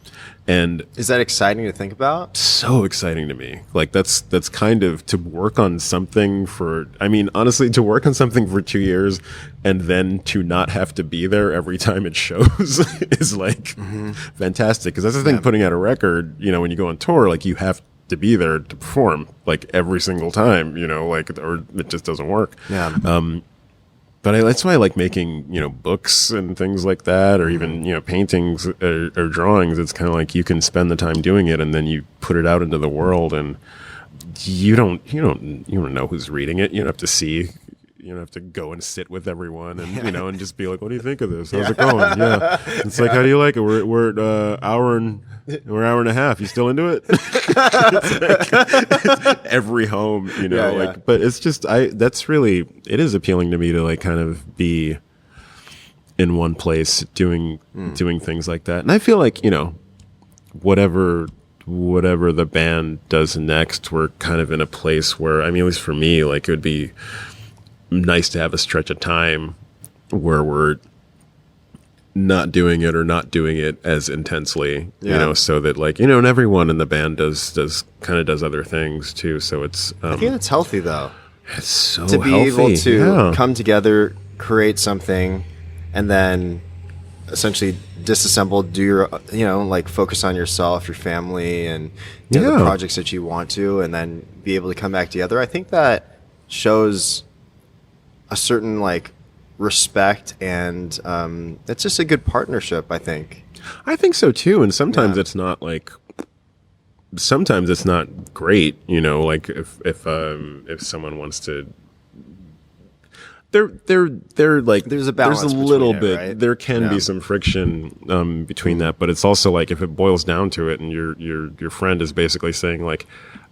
And is that exciting to think about? So exciting to me. Like, that's kind of to work on something for, I mean, honestly, to work on something for 2 years and then to not have to be there every time it shows is like fantastic. Because that's the thing, putting out a record, you know, when you go on tour, like, you have to be there to perform like every single time, you know, like, or it just doesn't work. But that's why I like making, you know, books and things like that, or even, you know, paintings or drawings. It's kind of like you can spend the time doing it, and then you put it out into the world, and you don't know who's reading it. You don't have to see. You don't have to go and sit with everyone, and you know, and just be like, "What do you think of this? How's it going?" Yeah, it's like, "How do you like it? We're at hour and a half. You still into it?" It's like, every home, you know, like. But it's just, that's really, it is appealing to me to like kind of be in one place doing things like that, and I feel like, you know, whatever the band does next, we're kind of in a place where, I mean, at least for me, like, it would be nice to have a stretch of time where we're not doing it as intensely, you know, so that, like, you know, and everyone in the band does other things too. So it's, I think it's healthy though. It's so to be healthy. Able to come together, create something, and then essentially disassemble, do your, you know, like, focus on yourself, your family, and you know, the projects that you want to, and then be able to come back together. I think that shows a certain like respect, and it's just a good partnership. I think so too. And sometimes it's not like sometimes it's not great, you know, like if someone wants to, they're like, there's a balance there's a little between it, bit, right? there can be some friction between that, but it's also like if it boils down to it and your friend is basically saying like,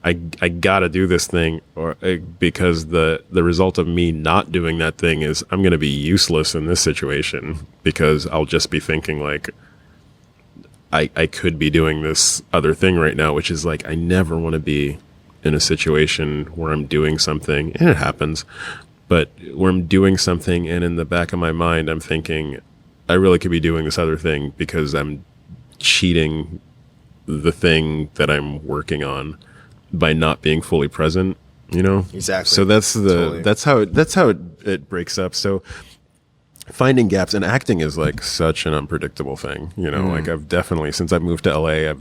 I gotta do this thing or because the result of me not doing that thing is I'm going to be useless in this situation because I'll just be thinking like, I could be doing this other thing right now, which is like, I never want to be in a situation where I'm doing something, and it happens, but where I'm doing something and in the back of my mind, I'm thinking, I really could be doing this other thing because I'm cheating the thing that I'm working on by not being fully present, you know? Exactly. So that's how it breaks up. So finding gaps, and acting is like such an unpredictable thing, you know, like I've definitely, since I've moved to LA,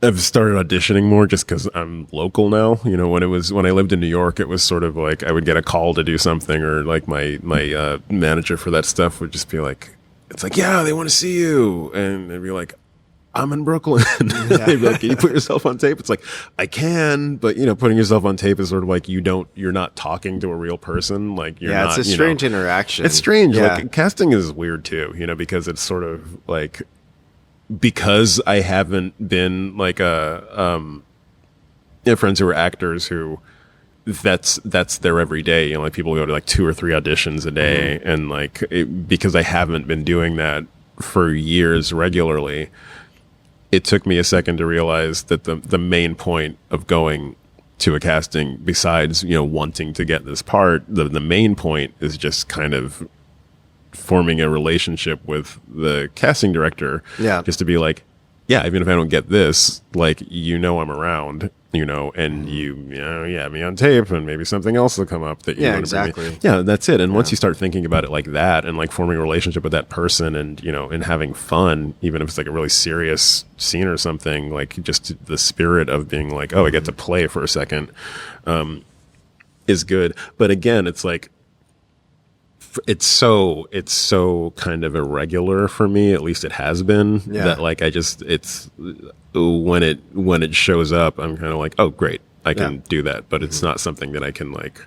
I've started auditioning more just because I'm local now. You know, when I lived in New York, it was sort of like I would get a call to do something, or like my manager for that stuff would just be like, it's like, yeah, they want to see you. And they'd be like, I'm in Brooklyn. They'd be like, can you put yourself on tape? It's like, I can, but you know, putting yourself on tape is sort of like you're not talking to a real person. Like you're not, it's a strange interaction. It's strange. Yeah. Like casting is weird too, you know, because it's sort of like, because I haven't been like I have friends who are actors who that's their every day. You know, like people go to like 2 or 3 auditions a day, and like because I haven't been doing that for years regularly, it took me a second to realize that the main point of going to a casting, besides, you know, wanting to get this part, the main point is just kind of forming a relationship with the casting director. Yeah. Just to be like, yeah, even if I don't get this, like, you know, I'm around, you know, and you know, yeah, me on tape, and maybe something else will come up that you want to bring me. exactly. Yeah, that's it. And once you start thinking about it like that, and like forming a relationship with that person, and you know, and having fun, even if it's like a really serious scene or something, like just the spirit of being like, oh, I get to play for a second, is good. But again, it's like, it's so kind of irregular for me, at least it has been, that like it's when it shows up, I'm kind of like, oh great, I can do that, but it's not something that I can, like,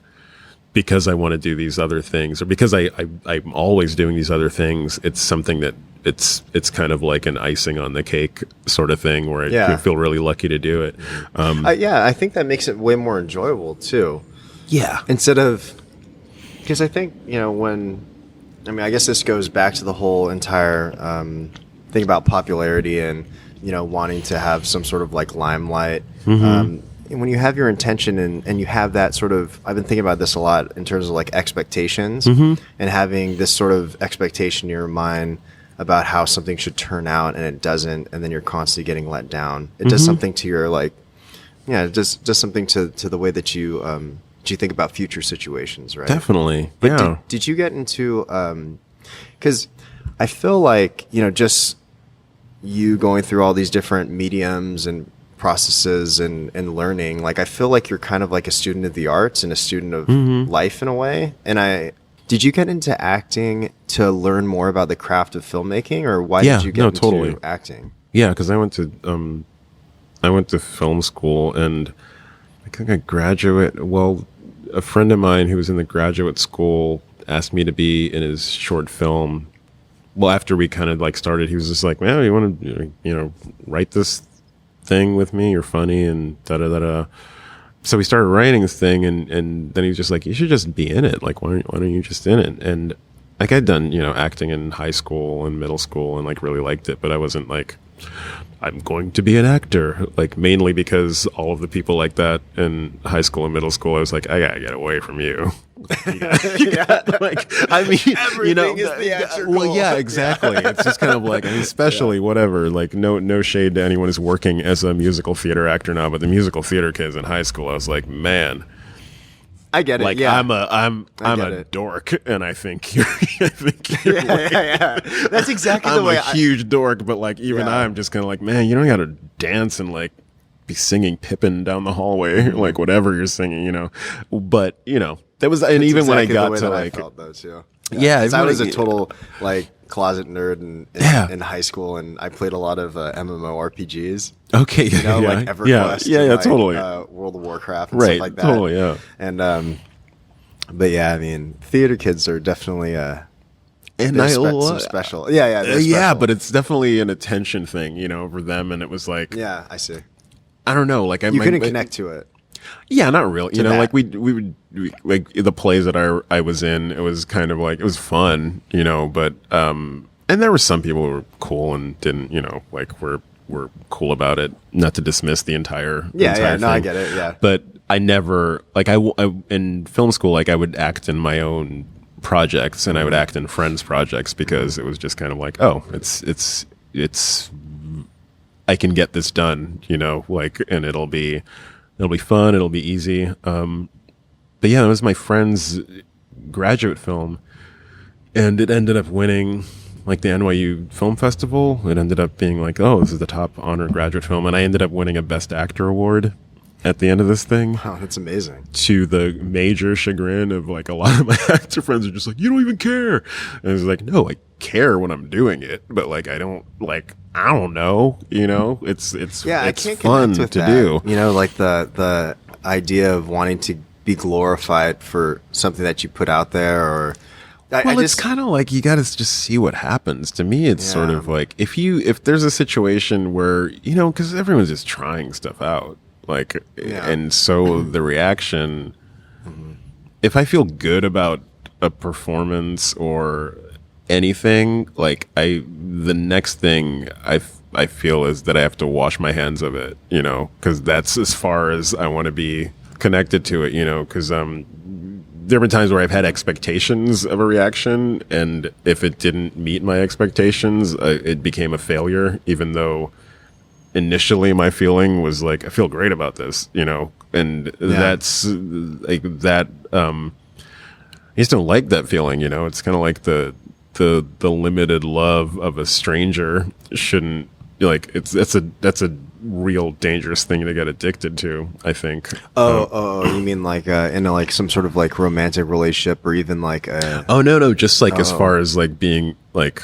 because I want to do these other things, or because I'm always doing these other things. It's something that it's kind of like an icing on the cake sort of thing, where I feel really lucky to do it. I think that makes it way more enjoyable too. Yeah. Instead of, because I think, you know, I guess this goes back to the whole entire thing about popularity and, you know, wanting to have some sort of like limelight. And when you have your intention and you have that sort of, I've been thinking about this a lot in terms of like expectations, and having this sort of expectation in your mind about how something should turn out, and it doesn't, and then you're constantly getting let down. It does something to your, like, it does something to the way that you think about future situations, right? Definitely. But did you get into, because I feel like, you know, just you going through all these different mediums and processes and learning, like, I feel like you're kind of like a student of the arts and a student of life in a way. And did you get into acting to learn more about the craft of filmmaking, or why did you get into acting? Yeah, because I went to film school, and I think a friend of mine who was in the graduate school asked me to be in his short film. Well, after we kind of like started, he was just like, "Man, you want to, you know, write this thing with me? You're funny," and da da da da. So we started writing this thing, and then he was just like, "You should just be in it. Like, why don't you just in it?" And like, I'd done, you know, acting in high school and middle school, and like really liked it, but I wasn't like, I'm going to be an actor, like, mainly because all of the people like that in high school and middle school, I was like, I gotta get away from you. Like, I mean, everything, you know, is theatrical. well, yeah, exactly. It's just kind of like, I mean, especially whatever, like, no shade to anyone who's working as a musical theater actor now, but the musical theater kids in high school, I was like, man, I get it. Like, yeah. I'm a dork, and I think you're yeah. That's exactly the way. I'm a huge dork, but like, even I'm just kind of like, man, you don't got to dance and like be singing Pippin down the hallway, like whatever you're singing, you know. But you know, that was, and even when I got to like, I felt those, yeah, I was a total like closet nerd in high school, and I played a lot of MMORPGs. Okay, You know, like EverQuest, yeah, and, like, totally. World of Warcraft, and Right, stuff like that. totally, yeah. And but yeah, I mean, theater kids are definitely And some special. Yeah, they're yeah, special. but it's definitely an attention thing, for them. And it was like, yeah, I see. I don't know, like You couldn't connect to it. Yeah, not really. that. Like we would like the plays that I was in. It was kind of like it was fun, but and there were some people who were cool and didn't, like were cool about it. Not to dismiss the entire Yeah, entire no, thing. I get it. Yeah, But I never like I in film school, like I would act in my own projects and I would act in friends' projects because it was just kind of like, oh, it's I can get this done, like, and it'll be fun, it'll be easy. But yeah, it was my friend's graduate film, and it ended up winning like the NYU Film Festival. It ended up being like, oh, this is the top honor graduate film, and I ended up winning a Best Actor award at the end of this thing. wow, that's amazing. To the major chagrin of like a lot of my actor friends are just like, you don't even care. And I was like, no, I care when I'm doing it, but like I don't know, it's Yeah, I it's can't fun connect with to that. do. Like the idea of wanting to be glorified for something that you put out there, or Well, it's kind of like you got to just see what happens. To me, it's sort Yeah. of like if there's a situation where because everyone's just trying stuff out, like, Yeah. and so the reaction. If I feel good about a performance or anything, like the next thing I feel is that I have to wash my hands of it, because that's as far as I want to be connected to it, because there have been times where I've had expectations of a reaction, and if it didn't meet my expectations, it became a failure, even though initially my feeling was like, I feel great about this, and that's like that. I just don't like that feeling, It's kind of like the limited love of a stranger shouldn't like that's a real dangerous thing to get addicted to, I think. you mean like in like some sort of like romantic relationship, or even like No, just like as far as like being like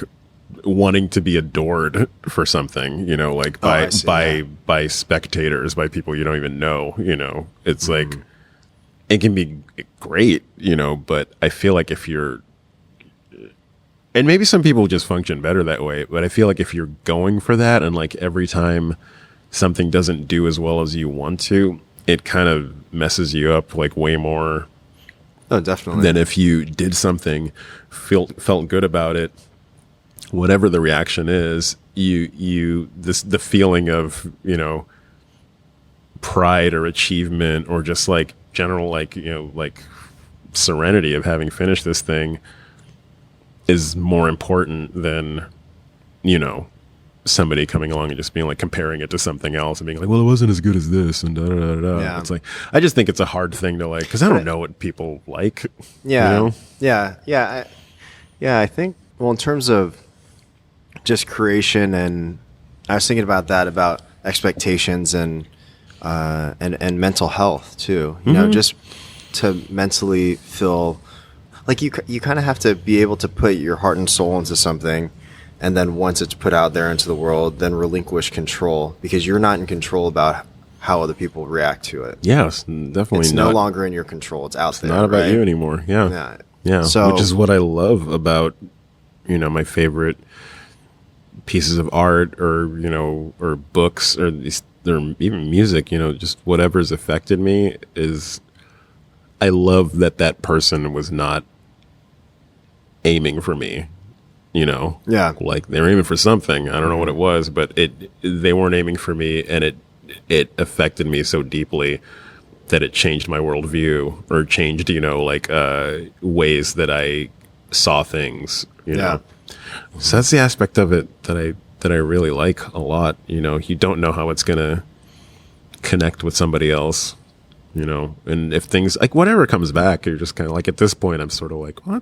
wanting to be adored for something, like I see, by spectators, by people you don't even know, it's like it can be great, but I feel like if you're, and maybe some people just function better that way, but I feel like if you're going for that and like every time something doesn't do as well as you want to, it kind of messes you up like way more definitely than if you did something, felt good about it, whatever the reaction is, the feeling of, pride or achievement or just like general, like, like serenity of having finished this thing is more important than, somebody coming along and just being like comparing it to something else and being like, well, it wasn't as good as this and da da da da. Yeah. It's like, I just think it's a hard thing to like, because I don't know what people like. Yeah. I think, well, in terms of just creation, and I was thinking about that, about expectations and mental health too, just to mentally feel like you kind of have to be able to put your heart and soul into something. And then once it's put out there into the world, then relinquish control, because you're not in control about how other people react to it. Yes, definitely. It's not, no longer in your control. It's out there. not about right? you anymore. Yeah. So, which is what I love about, my favorite pieces of art, or or books, or even music. Just whatever's affected me is, I love that person was not aiming for me. Like they were aiming for something. I don't know what it was, but they weren't aiming for me, and it affected me so deeply that it changed my worldview, or changed, like ways that I saw things. So that's the aspect of it that I really like a lot. You don't know how it's gonna connect with somebody else. And if things like whatever comes back, you're just kind of like, at this point, I'm sort of like, well,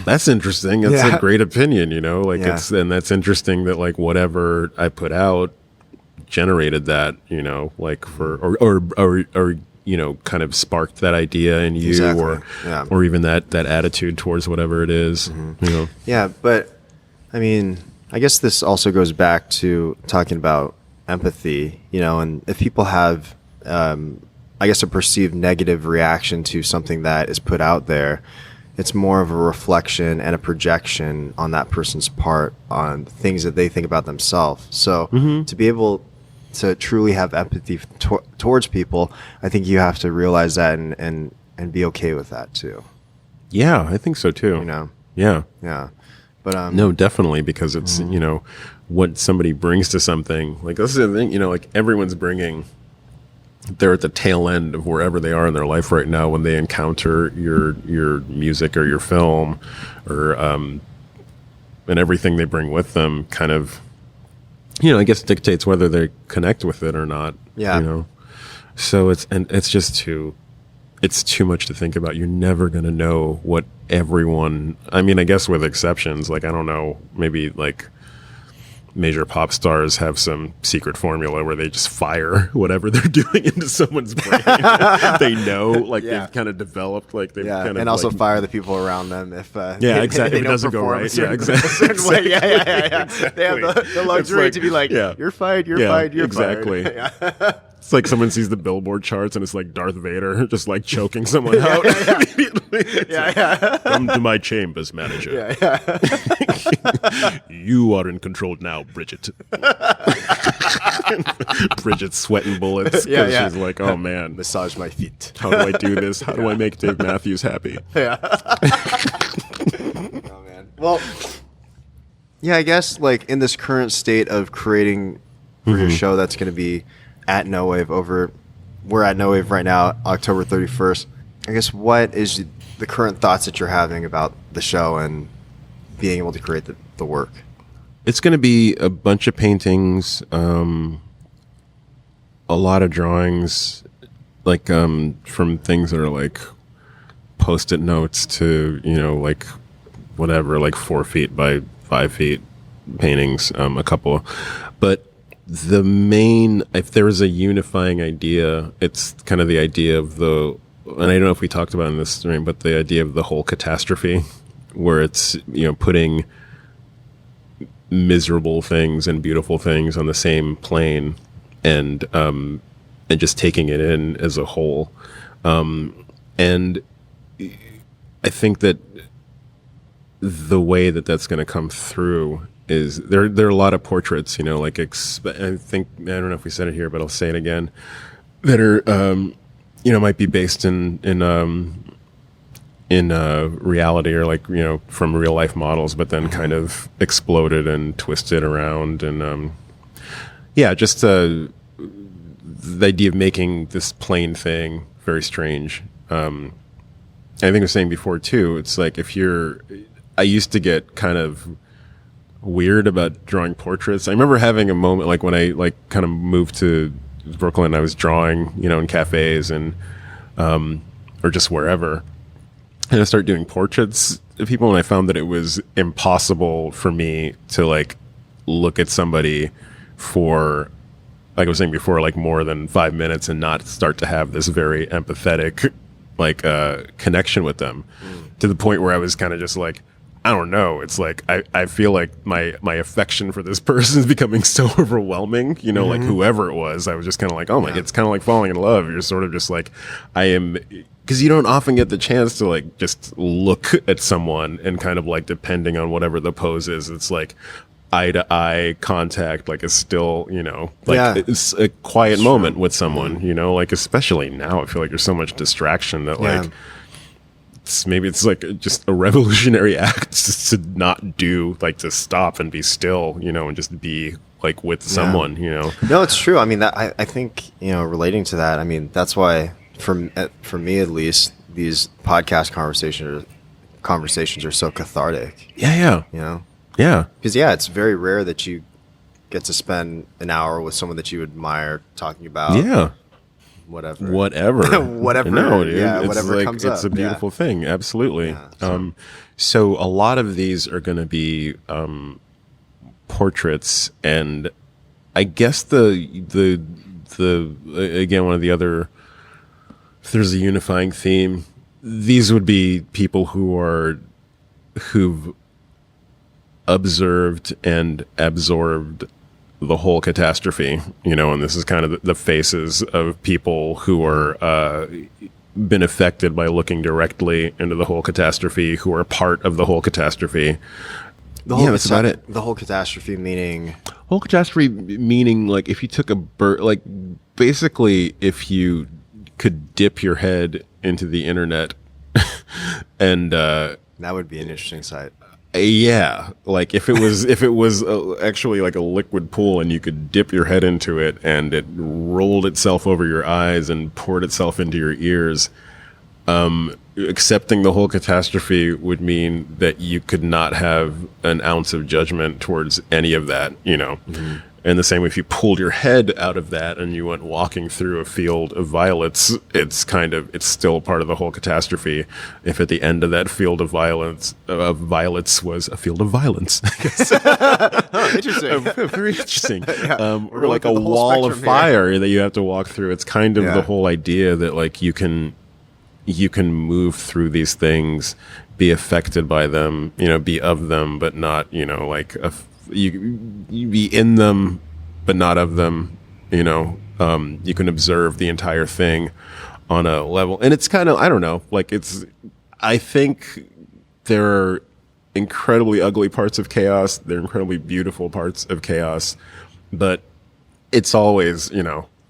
that's interesting. That's a great opinion, and that's interesting that like whatever I put out generated that, like for, or kind of sparked that idea in you, Exactly. or even that attitude towards whatever it is. Yeah, but I mean, I guess this also goes back to talking about empathy, and if people have, I guess, a perceived negative reaction to something that is put out there, it's more of a reflection and a projection on that person's part on things that they think about themselves. So to be able to truly have empathy towards people, I think you have to realize that and be okay with that too. Yeah, I think so too. Yeah. Yeah. But no, definitely, because it's what somebody brings to something. Like, this is the thing, like everyone's bringing. They're at the tail end of wherever they are in their life right now when they encounter your music or your film, or and everything they bring with them kind of, I guess dictates whether they connect with it or not. Yeah. So it's just too much to think about. You're never going to know what everyone, I mean, I guess with exceptions, like, I don't know, maybe like major pop stars have some secret formula where they just fire whatever they're doing into someone's brain. They know, like, they've kind of developed, like, they've kind of, and also fire the people around them if exactly, if it doesn't go right. Yeah, exactly. Exactly. They have the luxury to be like, you're fired, you're fired, you're exactly. fired. It's like someone sees the Billboard charts and it's like Darth Vader just like choking someone out immediately. Come to my chambers, manager. You are in control now, Bridget. Bridget's sweating bullets because she's like, oh man, massage my feet. How do I do this? How do I make Dave Matthews happy? Oh man. Well, yeah, I guess like in this current state of creating for your show that's going to be at No Wave we're at No Wave right now, October 31st. I guess what is the current thoughts that you're having about the show and being able to create the work? It's going to be a bunch of paintings, a lot of drawings, like from things that are like Post-it notes to, like whatever, like 4 feet by 5 feet paintings, a couple. But the main, if there is a unifying idea, it's kind of the idea of and I don't know if we talked about it in this stream, but the idea of the whole catastrophe, where it's, putting miserable things and beautiful things on the same plane and just taking it in as a whole. And I think that the way that that's going to come through is there are a lot of portraits, like I think, I don't know if we said it here, but I'll say it again, that are might be based in reality, or like, from real life models, but then kind of exploded and twisted around. And just the idea of making this plain thing very strange. I think I was saying before too, it's like I used to get kind of weird about drawing portraits. I remember having a moment like when I like kind of moved to Brooklyn, I was drawing, in cafes and or just wherever. And I started doing portraits of people, and I found that it was impossible for me to like look at somebody for, like I was saying before, like more than 5 minutes and not start to have this very empathetic like connection with them, to the point where I was kind of just like, I don't know. It's like I feel like my affection for this person is becoming so overwhelming. Like whoever it was, I was just kind of like, oh my, it's kind of like falling in love. You're sort of just like, because you don't often get the chance to like just look at someone and kind of like, depending on whatever the pose is, it's like eye to eye contact, like is still, it's a quiet moment with someone, like especially now I feel like there's so much distraction that like. Maybe it's like just a revolutionary act to not do, like to stop and be still, and just be like with someone, No, it's true. I mean, I think, relating to that, I mean, that's why for me at least, these podcast conversations are so cathartic. Yeah. Yeah. Because it's very rare that you get to spend an hour with someone that you admire talking about. Yeah. Whatever. No, dude. Whatever like, comes up. It's a beautiful thing. Absolutely. Yeah, so a lot of these are going to be portraits, and I guess the again, one of the other if there's a unifying theme, these would be people who've observed and absorbed the whole catastrophe, and this is kind of the faces of people who are been affected by looking directly into the whole catastrophe, who are part of the whole catastrophe. That's about it. The whole catastrophe meaning... Whole catastrophe meaning, like, if you took a bird, like, basically, if you could dip your head into the internet and... that would be an interesting sight. Yeah, like if it was actually like a liquid pool and you could dip your head into it and it rolled itself over your eyes and poured itself into your ears, accepting the whole catastrophe would mean that you could not have an ounce of judgment towards any of that, Mm-hmm. And the same way, if you pulled your head out of that and you went walking through a field of violets, it's still part of the whole catastrophe. If at the end of that field of violets was a field of violence, I guess. Interesting. Very interesting. Yeah. Or like a wall of fire that you have to walk through. It's kind of the whole idea that like you can move through these things, be affected by them, be of them, but not, like you be in them, but not of them. You can observe the entire thing on a level, and it's kind of, I don't know, like I think there are incredibly ugly parts of chaos. There are incredibly beautiful parts of chaos, but it's always,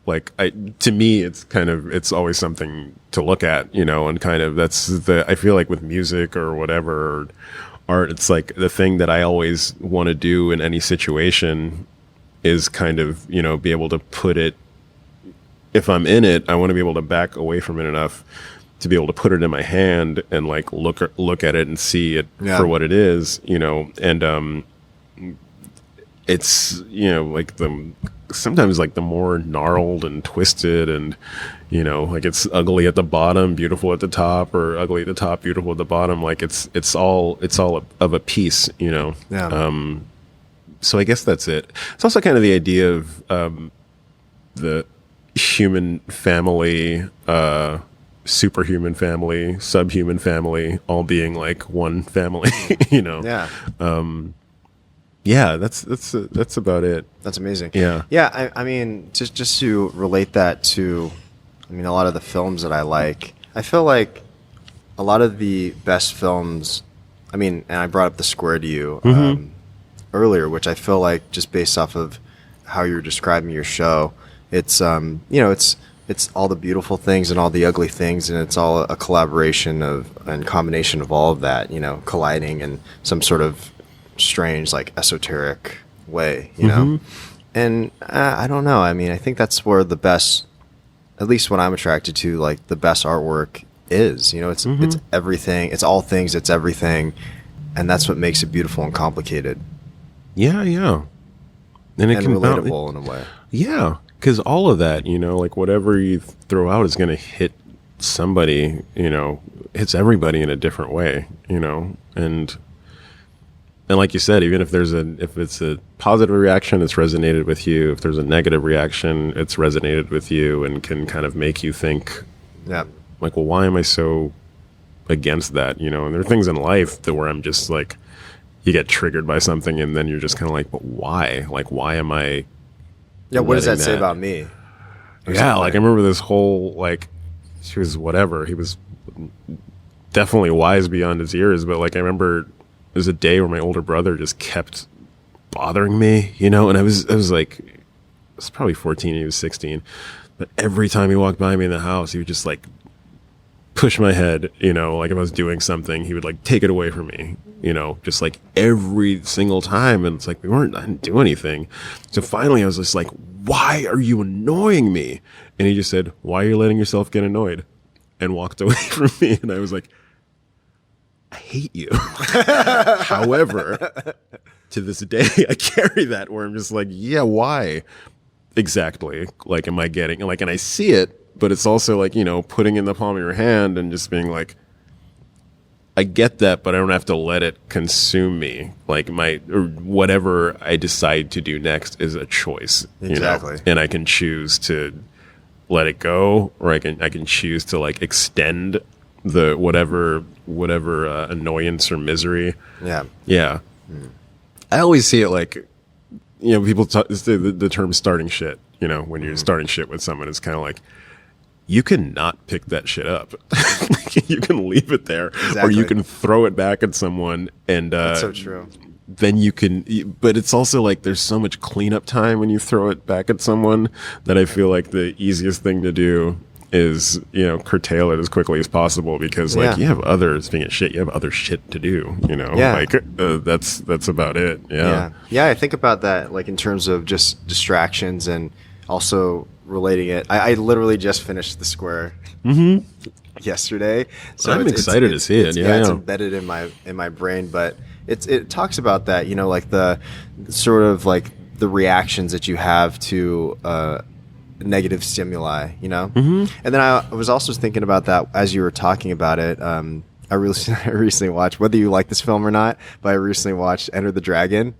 like to me, it's always something to look at, and kind of I feel like with music or whatever, or art, it's like the thing that I always want to do in any situation is kind of, be able to put it, if I'm in it, I want to be able to back away from it enough to be able to put it in my hand and like look at it and see it for what it is, and it's, like sometimes like the more gnarled and twisted and, like it's ugly at the bottom, beautiful at the top, or ugly at the top, beautiful at the bottom. Like it's all of a piece, Yeah. So I guess that's it. It's also kind of the idea of the human family, superhuman family, subhuman family, all being like one family, Yeah. Yeah, that's about it. That's amazing. Yeah. Yeah, I mean, just to relate that to, a lot of the films that I like, I feel like a lot of the best films, and I brought up The Square to you earlier, which I feel like just based off of how you're describing your show, it's, it's all the beautiful things and all the ugly things, and it's all a collaboration and combination of all of that, colliding in some sort of strange, like esoteric way, and I don't know. I think that's where the best, at least what I'm attracted to, like the best artwork is, it's everything, it's all things, it's everything, and that's what makes it beautiful and complicated. Yeah, and it can relatable in a way. Yeah, because all of that, like whatever you throw out is going to hit somebody, hits everybody in a different way, and like you said, even if it's a positive reaction, it's resonated with you. If there's a negative reaction, it's resonated with you and can kind of make you think, like, well, why am I so against that? And there are things in life where I'm just like, you get triggered by something and then you're just kind of like, but why? Like, why am I? Yeah, what does that say about me? Yeah, like I remember this whole, like, she was whatever. He was definitely wise beyond his years, but like I remember there was a day where my older brother just kept bothering me, and I was like, I was probably 14, he was 16, but every time he walked by me in the house, he would just like push my head, like if I was doing something, he would like take it away from me, just like every single time. And it's like, I didn't do anything. So finally I was just like, why are you annoying me? And he just said, why are you letting yourself get annoyed? And walked away from me. And I was like, I hate you. However, to this day, I carry that where I'm just like, yeah, why? Exactly. Like, am I getting, like, and I see it, but it's also like, putting in the palm of your hand and just being like, I get that, but I don't have to let it consume me. Like or whatever I decide to do next is a choice. Exactly. And I can choose to let it go, or I can choose to like extend the whatever annoyance or misery. Yeah. I always see it like, people talk the term starting shit. When you're starting shit with someone, it's kind of like, you can not pick that shit up. You can leave it there, or you can throw it back at someone, and that's so true. Then you can, but it's also like there's so much cleanup time when you throw it back at someone that I feel like the easiest thing to do is, curtail it as quickly as possible, because like you have others being a shit, you have other shit to do, like that's about it. Yeah. I think about that like in terms of just distractions, and also relating it. I literally just finished The Square yesterday, so I'm excited to see it. It's embedded in my brain, but it talks about that, like the sort of like the reactions that you have to negative stimuli, and then I was also thinking about that as you were talking about it. I recently watched, whether you like this film or not, but I recently watched Enter the Dragon,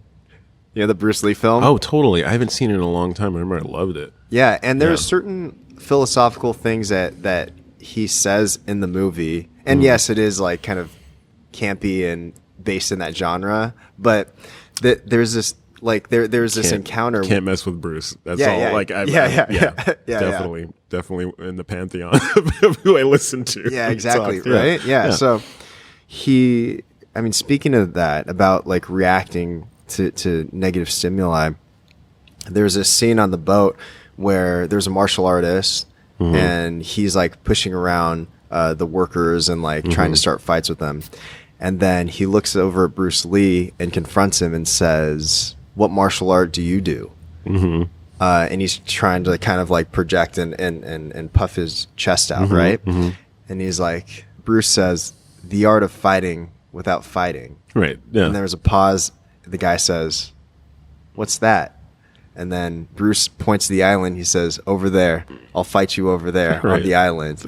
the Bruce Lee film. Oh, totally. I haven't seen it in a long time. I remember I loved it. Yeah, and there's certain philosophical things that he says in the movie, and yes, it is like kind of campy and based in that genre, but there's this like there's this encounter. Can't mess with Bruce. That's all. Yeah. Like definitely in the pantheon of who I listen to. Yeah, exactly. Right. Yeah. So speaking of that, about like reacting to negative stimuli, there's a scene on the boat where there's a martial artist and he's like pushing around the workers and like trying to start fights with them. And then he looks over at Bruce Lee and confronts him and says, "What martial art do you do?" And he's trying to kind of like project and puff his chest out, right? And he's like, Bruce says, "The art of fighting without fighting." Right. Yeah. And there's a pause. The guy says, "What's that?" And then Bruce points to the island. He says, "Over there. I'll fight you over there on the island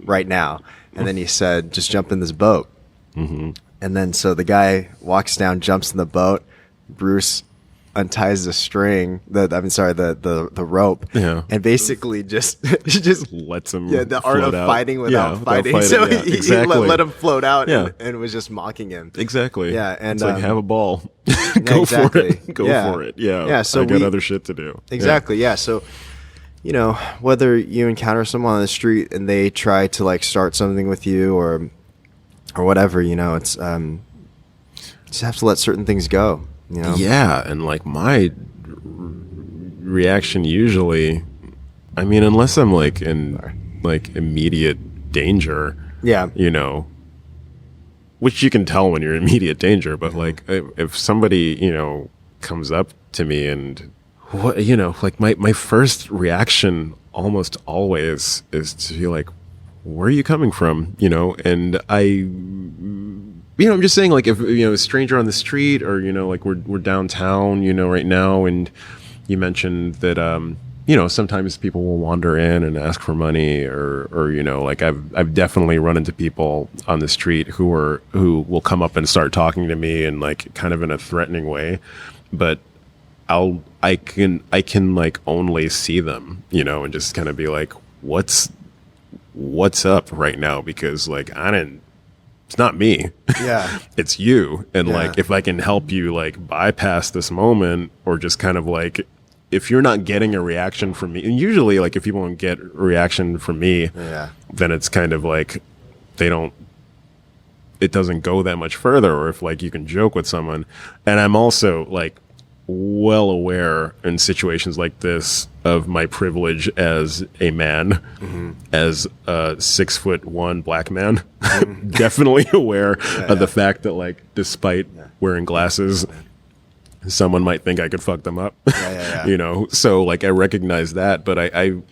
right now." And then he said, "Just jump in this boat." And then so the guy walks down, jumps in the boat. Bruce unties the string, the rope, and basically just lets him. Yeah, the art of fighting without fighting. So he let him float out and was just mocking him. Exactly. Yeah, and it's like, have a ball, go for it, go for it. Yeah. So I got other shit to do. Exactly. Yeah. So whether you encounter someone on the street and they try to like start something with you or whatever, it's just have to let certain things go. Yeah, and like my reaction usually, unless I'm like in like immediate danger, which you can tell when you're in immediate danger, but like if somebody comes up to me and like my first reaction almost always is to be like, where are you coming from? And I'm just saying, like, if, a stranger on the street or, like we're downtown, right now. And you mentioned that, sometimes people will wander in and ask for money or, like I've definitely run into people on the street who will come up and start talking to me and like kind of in a threatening way. But I can like only see them, and just kind of be like, what's up right now? Because like, it's not me. Yeah. It's you. And like, if I can help you like bypass this moment, or just kind of like, if you're not getting a reaction from me, and usually like if people don't get a reaction from me, then it's kind of like it doesn't go that much further. Or if like you can joke with someone. And I'm also like well aware in situations like this of my privilege as a man, as a 6'1" black man. Definitely aware of the fact that like despite wearing glasses, someone might think I could fuck them up. So like I recognize that, but I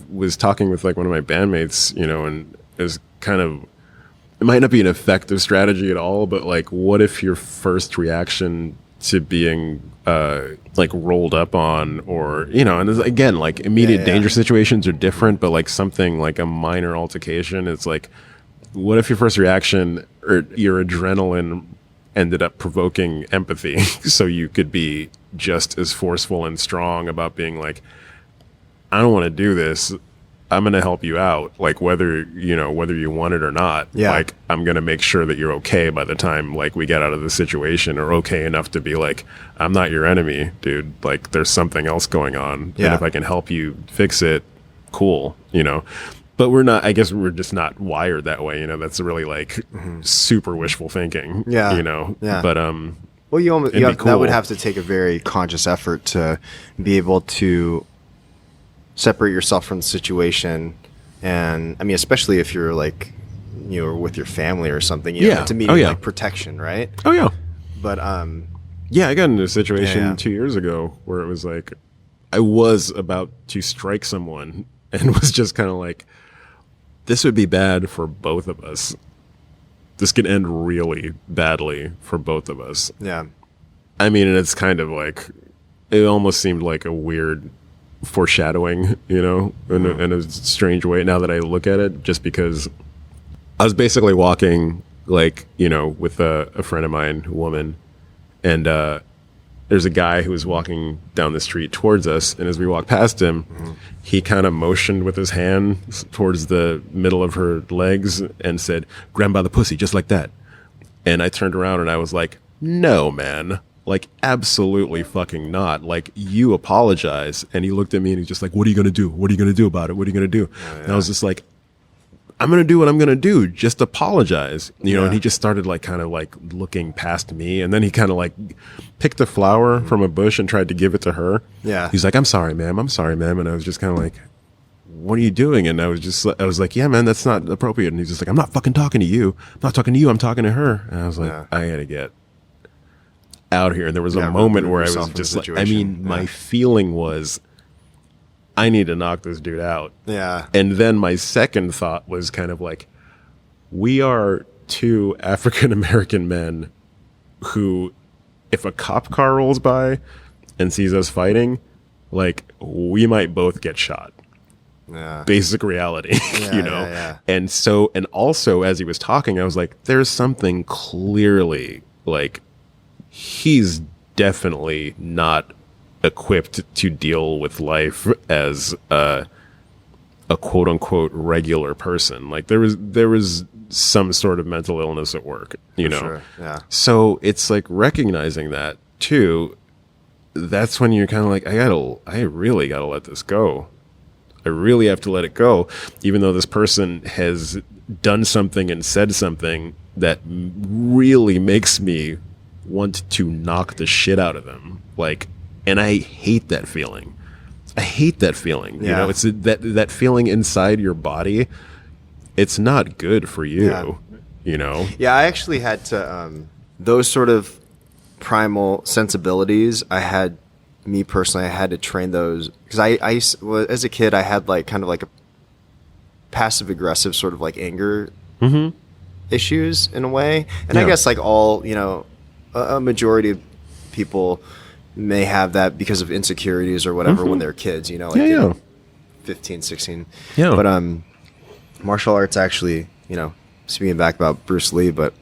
was talking with like one of my bandmates, and it was kind of, it might not be an effective strategy at all, but like what if your first reaction to being like rolled up on, or and again, like immediate danger situations are different, but like something like a minor altercation, it's like, what if your first reaction or your adrenaline ended up provoking empathy so you could be just as forceful and strong about being like, I don't want to do this, I'm going to help you out, like whether you want it or not. Yeah. Like, I'm going to make sure that you're okay by the time like we get out of the situation, or okay enough to be like, I'm not your enemy, dude. Like, there's something else going on. Yeah. And if I can help you fix it, cool, But we're not, I guess we're just not wired that way. That's really like super wishful thinking. Yeah. Yeah. But, well, cool. that would have to take a very conscious effort to be able to separate yourself from the situation. And I mean, especially if you're like, with your family or something, Yeah. to me, Oh, yeah. like protection, right? Oh yeah. But, Yeah, I got into a situation Yeah. 2 years ago where it was like I was about to strike someone and was just kind of like, this would be bad for both of us. This could end really badly for both of us. yeah. I mean, and it's kind of like, it almost seemed like a weird foreshadowing, in a strange way now that I look at it, just because I was basically walking like, with a friend of mine, a woman, and there's a guy who was walking down the street towards us, and as we walked past him, he kind of motioned with his hand towards the middle of her legs and said, "Grab by the pussy," just like that. And I turned around and I was like, no, man. Like, absolutely fucking not. Like, you apologize. And he looked at me and he's just like, what are you going to do? What are you going to do about it? What are you going to do? Oh, yeah. And I was just like, I'm going to do what I'm going to do. Just apologize. And he just started like kind of like looking past me. And then he kind of like picked a flower from a bush and tried to give it to her. Yeah. He's like, I'm sorry, ma'am. I'm sorry, ma'am. And I was just kind of like, what are you doing? And I was like, yeah, man, that's not appropriate. And he's just like, I'm not fucking talking to you. I'm not talking to you. I'm talking to her. And I was like, I got to get out here. And there was a moment where I was just like, I mean, my feeling was, I need to knock this dude out. Yeah. And then my second thought was kind of like, we are two African American men who, if a cop car rolls by and sees us fighting, like, we might both get shot. Yeah. Basic reality, Yeah. And so, and also as he was talking, I was like, there's something clearly like, he's definitely not equipped to deal with life as a quote unquote regular person. Like, there was some sort of mental illness at work, you know? Sure. Yeah. So it's like recognizing that too. That's when you're kind of like, I really gotta let this go. I really have to let it go, even though this person has done something and said something that really makes me want to knock the shit out of them. Like, and I hate that feeling. I hate that feeling. Yeah. It's that feeling inside your body. It's not good for you, Yeah, I actually had to, those sort of primal sensibilities, I had to train those, because as a kid, I had like kind of like a passive aggressive sort of like anger issues in a way. And I guess like all, a majority of people may have that because of insecurities or whatever when they're kids, like 15, 16. Yeah. But martial arts actually, speaking back about Bruce Lee, but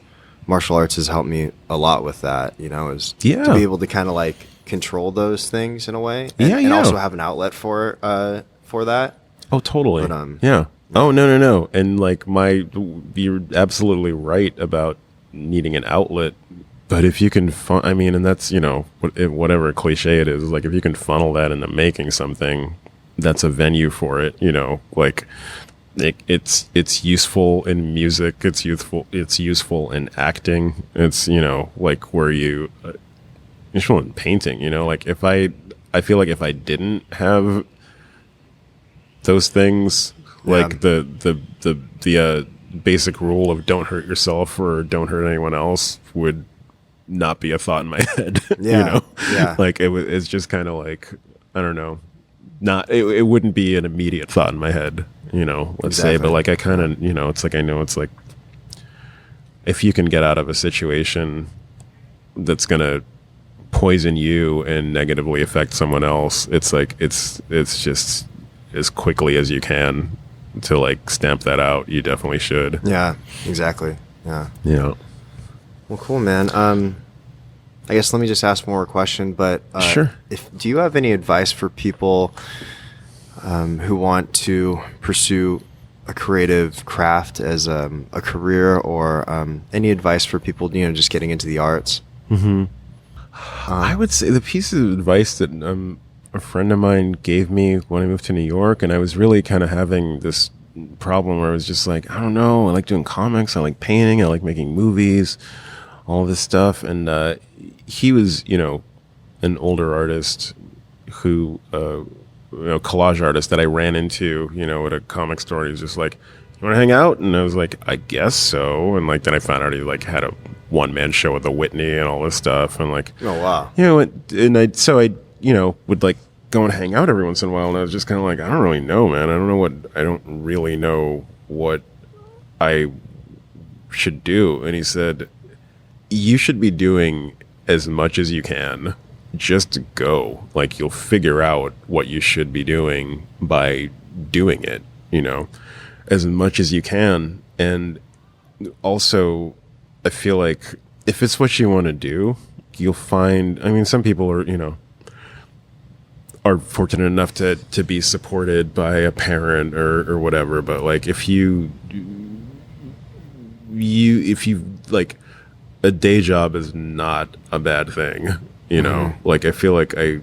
martial arts has helped me a lot with that, is to be able to kind of like control those things in a way, and also have an outlet for that. Oh, totally. But, yeah. Oh, no. And like you're absolutely right about needing an outlet. But if you can, and that's, whatever cliche it is, like if you can funnel that into making something, that's a venue for it, like it's useful in music. It's useful in acting. It's, like where useful in painting, like I feel like if I didn't have those things, like the basic rule of don't hurt yourself or don't hurt anyone else would not be a thought in my head. Like it's just kind of like, I don't know, it wouldn't be an immediate thought in my head, let's say, but like I kind of, it's like, I know it's like, if you can get out of a situation that's gonna poison you and negatively affect someone else, it's like it's just as quickly as you can to like stamp that out. You definitely should. Yeah, exactly. Yeah. Well, cool, man. I guess let me just ask one more question, but sure. Do you have any advice for people who want to pursue a creative craft as a career, or any advice for people, just getting into the arts? I would say the piece of advice that a friend of mine gave me when I moved to New York, and I was really kind of having this problem where I was just like, I don't know, I like doing comics, I like painting, I like making movies, all this stuff. And he was, an older artist who, collage artist that I ran into, at a comic store. He was just like, "You want to hang out?" And I was like, "I guess so." And then I found out he had a one-man show with the Whitney and all this stuff. And Oh, wow. and I would go and hang out every once in a while. And I was just kind of like, I don't really know, man. I don't really know what I should do. And he said, you should be doing as much as you can. Just go. You'll figure out what you should be doing by doing it, as much as you can. And also, I feel like if it's what you want to do, you'll find, some people are fortunate enough to be supported by a parent or whatever. But if you a day job is not a bad thing. I feel like I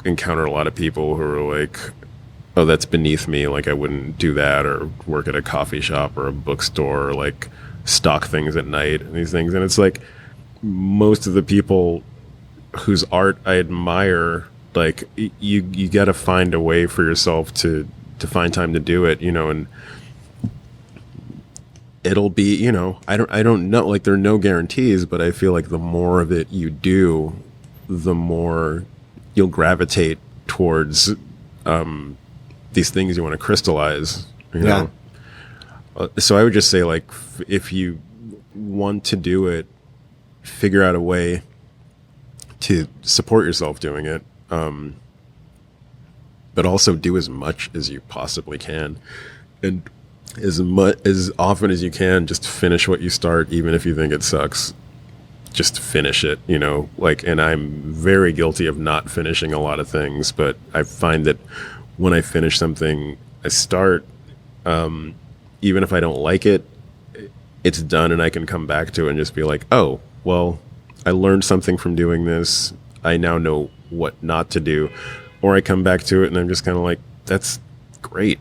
encounter a lot of people who are like, oh, that's beneath me. I wouldn't do that, or work at a coffee shop or a bookstore, or stock things at night and these things. And it's most of the people whose art I admire, you got to find a way for yourself to find time to do it, and it'll be, I don't know, there are no guarantees, but I feel like the more of it you do, the more you'll gravitate towards these things you want to crystallize, know? So I would just say, if you want to do it, figure out a way to support yourself doing it, but also do as much as you possibly can, and as often as you can, just finish what you start, even if you think it sucks. Just finish it, and I'm very guilty of not finishing a lot of things, but I find that when I finish something I start, even if I don't like it, it's done, and I can come back to it and just be like, oh, well, I learned something from doing this. I now know what not to do. Or I come back to it and I'm just kind of like, that's great.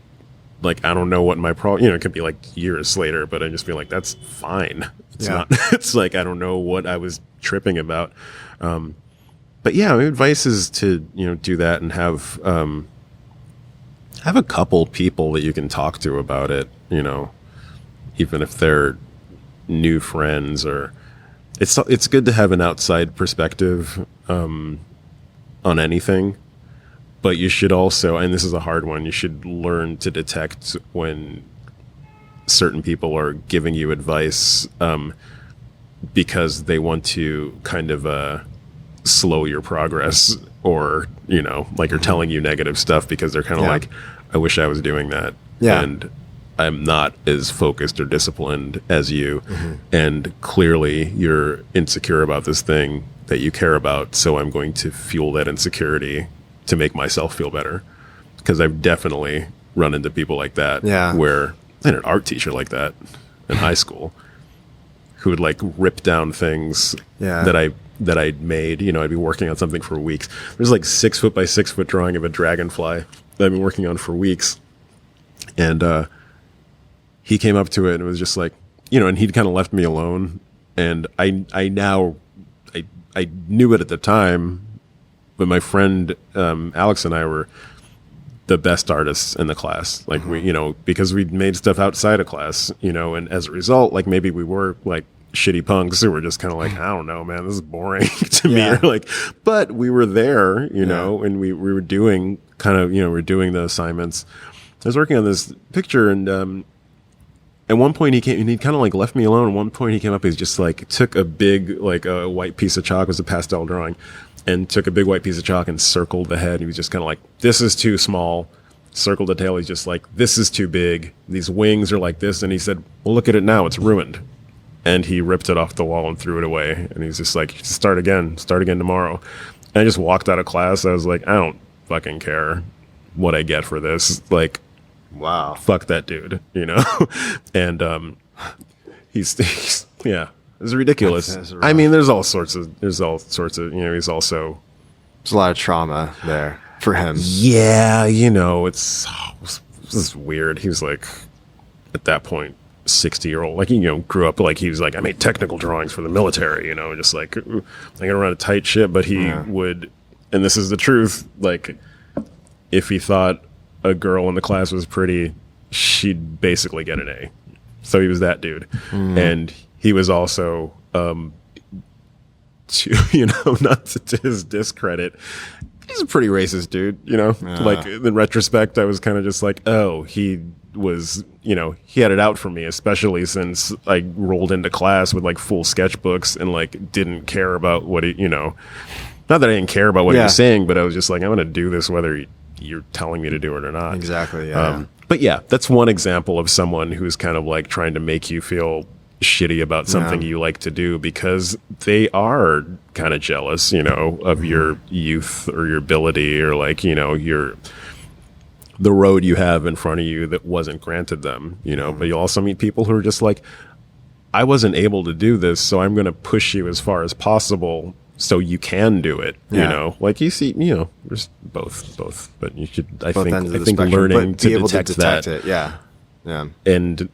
I don't know what my problem, it could be years later, but I just feel like that's fine. It's not, it's I don't know what I was tripping about. But yeah, my advice is to, do that and have a couple people that you can talk to about it, even if they're new friends, or it's good to have an outside perspective, on anything. But you should also, and this is a hard one, you should learn to detect when certain people are giving you advice because they want to kind of slow your progress, or, are telling you negative stuff because they're kind of I wish I was doing that. Yeah. And I'm not as focused or disciplined as you. And clearly you're insecure about this thing that you care about. So I'm going to fuel that insecurity to make myself feel better, because I've definitely run into people like that. Where I had an art teacher like that in high school who would rip down things that I'd made. I'd be working on something for weeks. There's 6 foot by 6 foot drawing of a dragonfly that I've been working on for weeks, and he came up to it and was just and he'd kind of left me alone, and I knew it at the time. But my friend Alex and I were the best artists in the class. We, because we'd made stuff outside of class, and as a result, maybe we were shitty punks who were just kind of I don't know, man, this is boring to me. Or but we were there, and we were doing we were doing the assignments. I was working on this picture, and at one point he came and he kind of left me alone. At one point he came up, he's just took a big, a white piece of chalk, it was a pastel drawing, and took a big white piece of chalk and circled the head. He was just kind of this is too small. Circled the tail. He's just this is too big. These wings are like this. And he said, well, look at it now. It's ruined. And he ripped it off the wall and threw it away. And he's just start again tomorrow. And I just walked out of class. I was I don't fucking care. what I get for this. Like, Wow. fuck that dude, you know? And he's yeah, it's ridiculous. That's I mean, there's all sorts of, you know, he's also, There's a lot of trauma there for him. yeah, you know, it's weird. He was like, at that point, 60-year-old, like, you know, grew up like, he was like, I made technical drawings for the military, you know, just like, I'm gonna run a tight ship, but he would, and this is the truth, like, if he thought a girl in the class was pretty, she'd basically get an A. So he was that dude. And he was also, you know, not to his discredit, he's a pretty racist dude, you know? Like, in retrospect, I was kind of just like, oh, he was, you know, he had it out for me, especially since I rolled into class with like full sketchbooks and like didn't care about what he, you know, not that I didn't care about what he was saying, but I was just like, I'm going to do this whether you're telling me to do it or not. Exactly. Yeah. But yeah, that's one example of someone who's kind of like trying to make you feel shitty about something you like to do because they are kind of jealous, you know, of your youth or your ability or like, you know, the road you have in front of you that wasn't granted them, you know. But you also meet people who are just like, I wasn't able to do this, so I'm going to push you as far as possible so you can do it, you know. Like, you see, you know, there's both, but you should, I think learning to detect that, it. And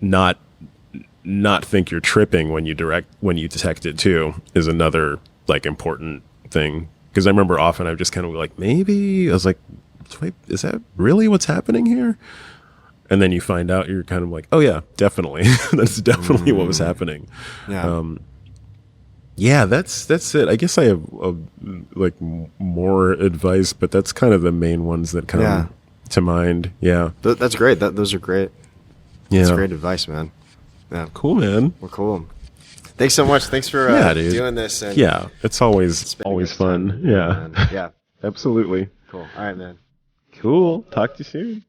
not think you're tripping when you detect it too is another like important thing. Because I remember often I just kind of like, maybe I was like, wait, is that really what's happening here? And then you find out, you're kind of like, oh yeah, definitely. That's definitely what was happening. Yeah, that's it. I guess I have like more advice, but that's kind of the main ones that come to mind. Yeah, that's great. Those are great. Yeah, that's great advice, man. Yeah, cool, man. Well, cool. Thanks so much. Thanks for doing this. And it's always fun. Yeah, absolutely. Cool. All right, man. Cool. Talk to you soon.